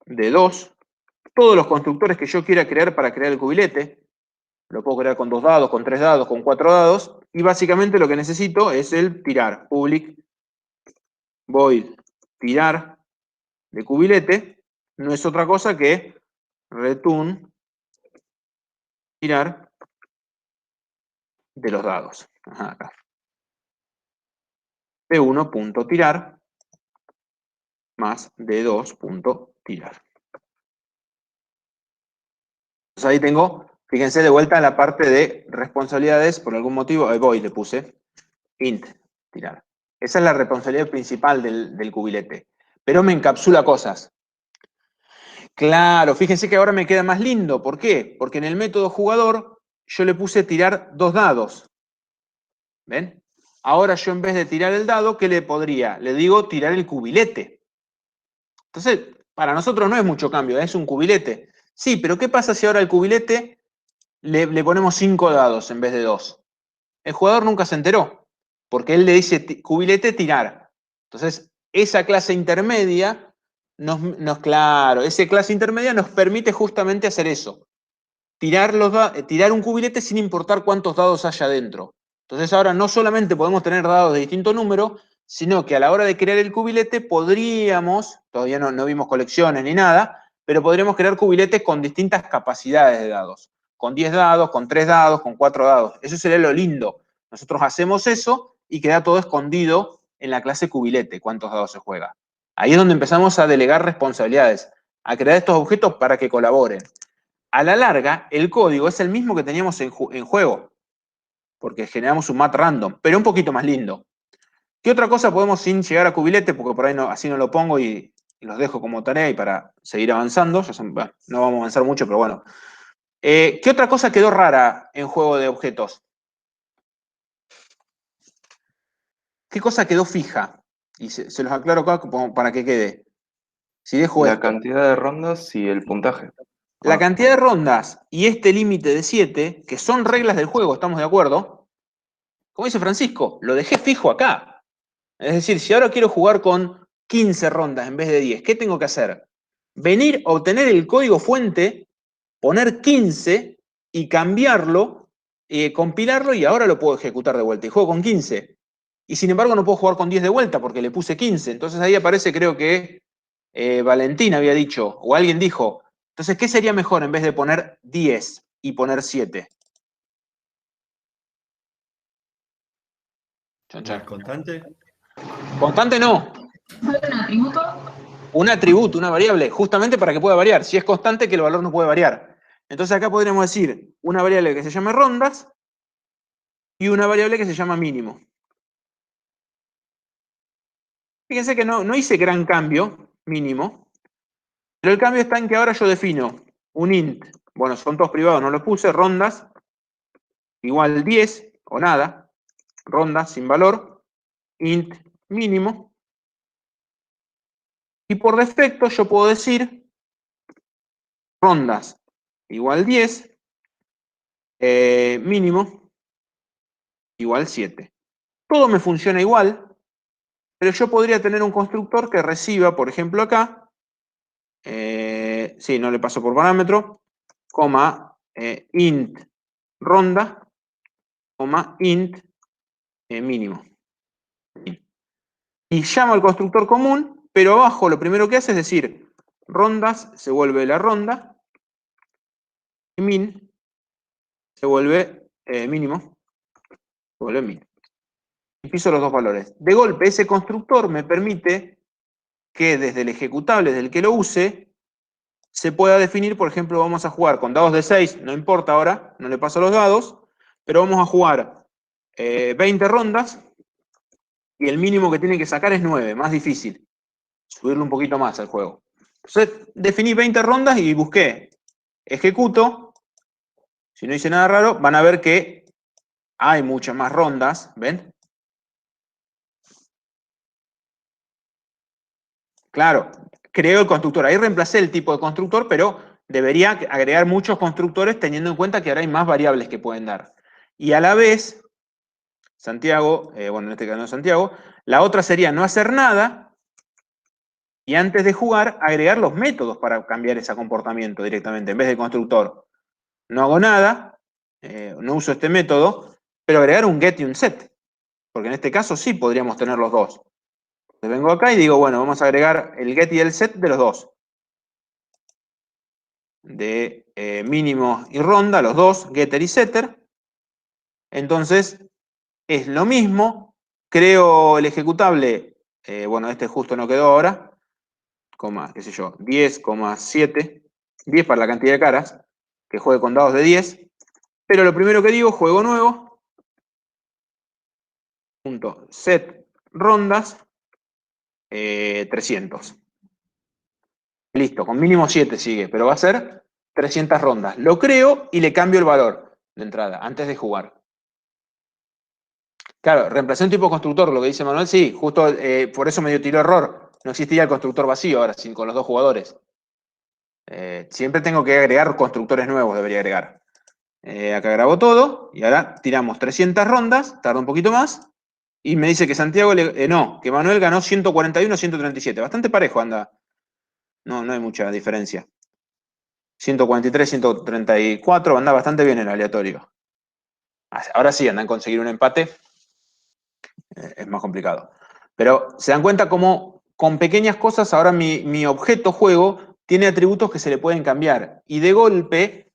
Speaker 1: de 2. Todos los constructores que yo quiera crear para crear el cubilete, lo puedo crear con 2 dados, con 3 dados, con 4 dados, y básicamente lo que necesito es el tirar, public void tirar de cubilete, no es otra cosa que return tirar de los dados. Ajá, acá. D1.tirar más D2.tirar. Entonces ahí tengo, fíjense de vuelta en la parte de responsabilidades, por algún motivo, void le puse, int, tirar. Esa es la responsabilidad principal del cubilete. Pero me encapsula cosas. Claro, fíjense que ahora me queda más lindo. ¿Por qué? Porque en el método jugador yo le puse tirar 2 dados. ¿Ven? Ahora yo en vez de tirar el dado, ¿qué le podría? Le digo tirar el cubilete. Entonces, para nosotros no es mucho cambio, es un cubilete. Sí, pero ¿qué pasa si ahora al cubilete le ponemos 5 dados en vez de 2? El jugador nunca se enteró, porque él le dice cubilete tirar. Entonces, esa clase intermedia claro, esa clase intermedia nos permite justamente hacer eso. Tirar un cubilete sin importar cuántos dados haya dentro. Entonces ahora no solamente podemos tener dados de distinto número, sino que a la hora de crear el cubilete podríamos, todavía no vimos colecciones ni nada, pero podríamos crear cubiletes con distintas capacidades de dados. Con 10 dados, con 3 dados, con 4 dados. Eso sería lo lindo. Nosotros hacemos eso y queda todo escondido en la clase cubilete, cuántos dados se juega. Ahí es donde empezamos a delegar responsabilidades, a crear estos objetos para que colaboren. A la larga, el código es el mismo que teníamos en juego, porque generamos un mat random, pero un poquito más lindo. ¿Qué otra cosa podemos sin llegar a cubilete? Porque por ahí así no lo pongo y los dejo como tarea y para seguir avanzando. Bueno, no vamos a avanzar mucho, pero bueno. ¿Qué otra cosa quedó rara en juego de objetos? ¿Qué cosa quedó fija? Y se los aclaro acá para que quede. Si dejo
Speaker 2: La
Speaker 1: esto.
Speaker 2: cantidad de rondas y el puntaje.
Speaker 1: La cantidad de rondas y este límite de 7, que son reglas del juego, ¿estamos de acuerdo? Como dice Francisco, lo dejé fijo acá. Es decir, si ahora quiero jugar con 15 rondas en vez de 10, ¿qué tengo que hacer? Venir, obtener el código fuente, poner 15 y cambiarlo, compilarlo y ahora lo puedo ejecutar de vuelta. Y juego con 15. Y sin embargo no puedo jugar con 10 de vuelta porque le puse 15. Entonces ahí aparece, creo que Valentín había dicho, o alguien dijo, entonces, ¿qué sería mejor en vez de poner 10 y poner 7? Chan, chan.
Speaker 5: ¿Constante?
Speaker 1: Constante no.
Speaker 6: ¿Un atributo?
Speaker 1: Un atributo, una variable, justamente para que pueda variar. Si es constante, que el valor no puede variar. Entonces acá podríamos decir una variable que se llame rondas y una variable que se llama mínimo. Fíjense que no hice gran cambio, mínimo, pero el cambio está en que ahora yo defino un int, bueno, son todos privados, no los puse, rondas, igual 10 o nada, rondas sin valor, int mínimo, y por defecto yo puedo decir rondas igual 10, mínimo igual 7. Todo me funciona igual, pero yo podría tener un constructor que reciba, por ejemplo acá, sí, no le paso por parámetro, coma, int ronda, coma, int mínimo. Y llamo al constructor común, pero abajo lo primero que hace es decir, rondas se vuelve la ronda, y min se vuelve mínimo, se vuelve min. Y piso los dos valores. De golpe, ese constructor me permite que desde el ejecutable, desde el que lo use, se pueda definir, por ejemplo, vamos a jugar con dados de 6, no importa ahora, no le paso los dados, pero vamos a jugar 20 rondas, y el mínimo que tiene que sacar es 9, más difícil. Subirle un poquito más al juego. Entonces, definí 20 rondas y busqué, ejecuto, si no hice nada raro, van a ver que hay muchas más rondas, ¿ven? Claro, creo el constructor. Ahí reemplacé el tipo de constructor, pero debería agregar muchos constructores teniendo en cuenta que ahora hay más variables que pueden dar. Y a la vez, Santiago, bueno, en este caso no Santiago, la otra sería no hacer nada y antes de jugar agregar los métodos para cambiar ese comportamiento directamente. En vez de constructor, no hago nada, no uso este método, pero agregar un get y un set. Porque en este caso sí podríamos tener los dos. Entonces vengo acá y digo, bueno, vamos a agregar el get y el set de los dos. De mínimo y ronda, los dos, getter y setter. Entonces, es lo mismo. Creo el ejecutable, bueno, este justo no quedó ahora, coma, qué sé yo, 10,7, 10 para la cantidad de caras, que juegue con dados de 10. Pero lo primero que digo, juego nuevo, punto, set rondas, 300. Listo, con mínimo 7 sigue, pero va a ser 300 rondas. Lo creo y le cambio el valor de entrada, antes de jugar. Claro, reemplacé un tipo constructor, lo que dice Manuel, sí, justo por eso me tiró error. No existía el constructor vacío ahora, sin, con los dos jugadores. Siempre tengo que agregar constructores nuevos, debería agregar. Acá grabo todo, y ahora tiramos 300 rondas, tarda un poquito más, y me dice que Santiago, no, que Manuel ganó 141, 137. Bastante parejo anda. No, no hay mucha diferencia. 143, 134, anda bastante bien el aleatorio. Ahora sí, andan a conseguir un empate. Es más complicado. Pero se dan cuenta cómo con pequeñas cosas ahora mi objeto juego tiene atributos que se le pueden cambiar. Y de golpe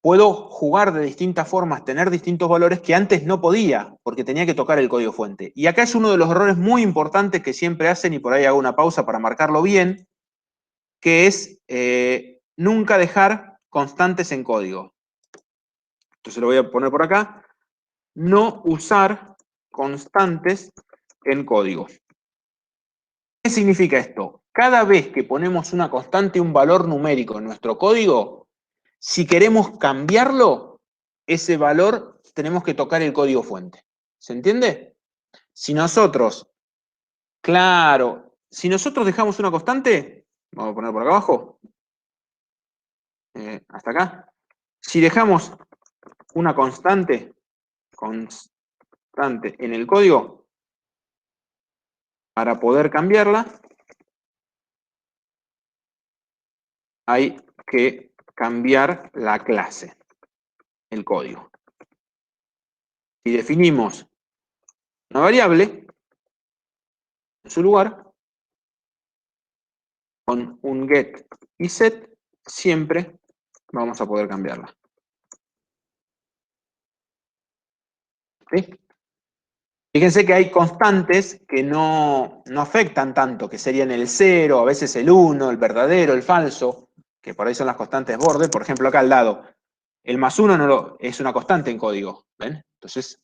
Speaker 1: puedo jugar de distintas formas, tener distintos valores que antes no podía, porque tenía que tocar el código fuente. Y acá es uno de los errores muy importantes que siempre hacen, y por ahí hago una pausa para marcarlo bien, que es nunca dejar constantes en código. Entonces lo voy a poner por acá. No usar constantes en código. ¿Qué significa esto? Cada vez que ponemos una constante, un valor numérico en nuestro código, si queremos cambiarlo, ese valor tenemos que tocar el código fuente. ¿Se entiende? Si nosotros, claro, si nosotros dejamos una constante, vamos a poner por acá abajo, hasta acá, si dejamos una constante en el código, para poder cambiarla, hay que cambiar la clase, el código. Si definimos una variable en su lugar, con un get y set, siempre vamos a poder cambiarla. ¿Sí? Fíjense que hay constantes que no afectan tanto, que serían el 0, a veces el 1, el verdadero, el falso, que por ahí son las constantes borde. Por ejemplo, acá al lado, el +1 es una constante en código. ¿Ven? Entonces,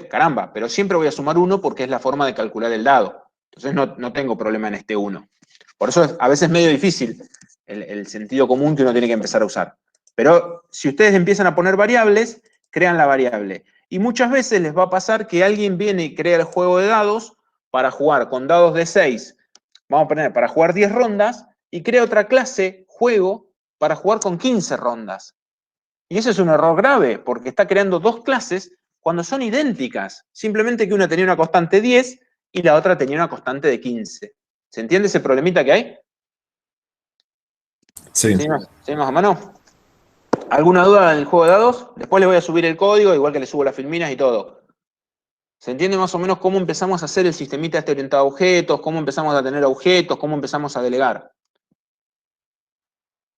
Speaker 1: caramba, pero siempre voy a sumar 1 porque es la forma de calcular el dado. Entonces no tengo problema en este 1. Por eso es a veces medio difícil el sentido común que uno tiene que empezar a usar. Pero si ustedes empiezan a poner variables, crean la variable. Y muchas veces les va a pasar que alguien viene y crea el juego de dados para jugar con dados de 6, vamos a poner, para jugar 10 rondas, y crea otra clase, juego, para jugar con 15 rondas. Y ese es un error grave, porque está creando dos clases cuando son idénticas. Simplemente que una tenía una constante 10 y la otra tenía una constante de 15. ¿Se entiende ese problemita que hay?
Speaker 3: Sí.
Speaker 1: ¿Seguimos a mano? ¿Alguna duda en el juego de dados? Después le voy a subir el código, igual que le subo las filminas y todo. ¿Se entiende más o menos cómo empezamos a hacer el sistemita este orientado a objetos, cómo empezamos a tener objetos, cómo empezamos a delegar?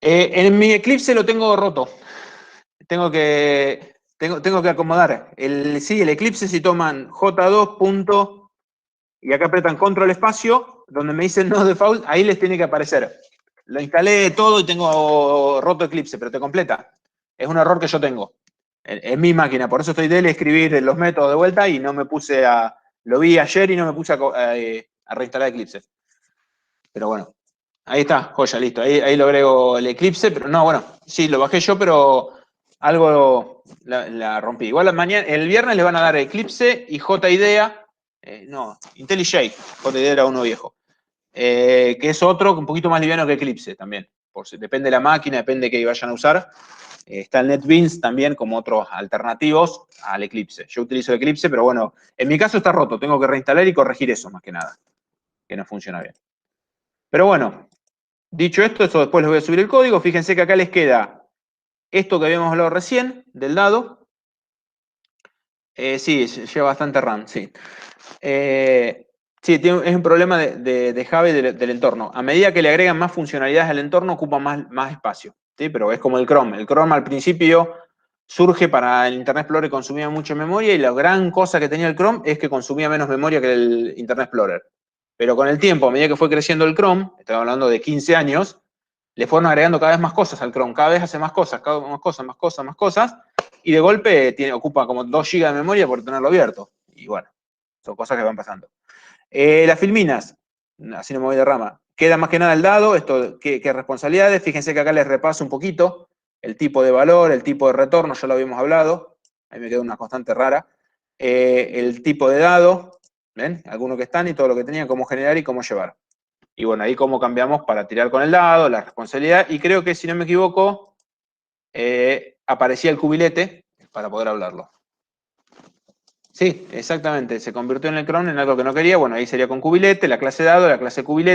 Speaker 1: En mi Eclipse lo tengo roto. Tengo que acomodar. El Eclipse, si toman J2 punto, y acá apretan control espacio, donde me dicen no default, ahí les tiene que aparecer. Lo instalé todo y tengo roto Eclipse, pero te completa. Es un error que yo tengo en mi máquina. Por eso estoy de escribir los métodos de vuelta y no me puse a... Lo vi ayer y no me puse a reinstalar Eclipse. Pero bueno, ahí está, joya, listo. Ahí lo agrego el Eclipse, pero no, bueno, sí, lo bajé yo, pero algo la rompí. Igual mañana, el viernes le van a dar Eclipse y JIDEA, no, IntelliJ, JIDEA era uno viejo, que es otro un poquito más liviano que Eclipse también. Depende de la máquina, depende de qué vayan a usar. Está el NetBeans también como otros alternativos al Eclipse. Yo utilizo el Eclipse, pero bueno, en mi caso está roto. Tengo que reinstalar y corregir eso más que nada, que no funciona bien. Pero bueno, dicho esto, eso después les voy a subir el código. Fíjense que acá les queda esto que habíamos hablado recién, del dado. Sí, lleva bastante RAM, sí. Sí, es un problema de Java y del entorno. A medida que le agregan más funcionalidades al entorno, ocupa más espacio. ¿Sí? Pero es como el Chrome. El Chrome al principio surge para el Internet Explorer, consumía mucha memoria, y la gran cosa que tenía el Chrome es que consumía menos memoria que el Internet Explorer. Pero con el tiempo, a medida que fue creciendo el Chrome, estoy hablando de 15 años, le fueron agregando cada vez más cosas al Chrome, cada vez hace más cosas, más cosas, y de golpe ocupa como 2 GB de memoria por tenerlo abierto. Y bueno, son cosas que van pasando. Las filminas, así no me voy de rama, queda más que nada el dado, esto, ¿qué responsabilidades? Fíjense que acá les repaso un poquito el tipo de valor, el tipo de retorno, ya lo habíamos hablado, ahí me quedó una constante rara, el tipo de dado, ¿ven? Algunos que están y todo lo que tenían, cómo generar y cómo llevar. Y bueno, ahí cómo cambiamos para tirar con el dado, la responsabilidad, y creo que si no me equivoco, aparecía el cubilete para poder hablarlo. Sí, exactamente, se convirtió en el cron en algo que no quería, bueno, ahí sería con cubilete, la clase dado, la clase cubilete.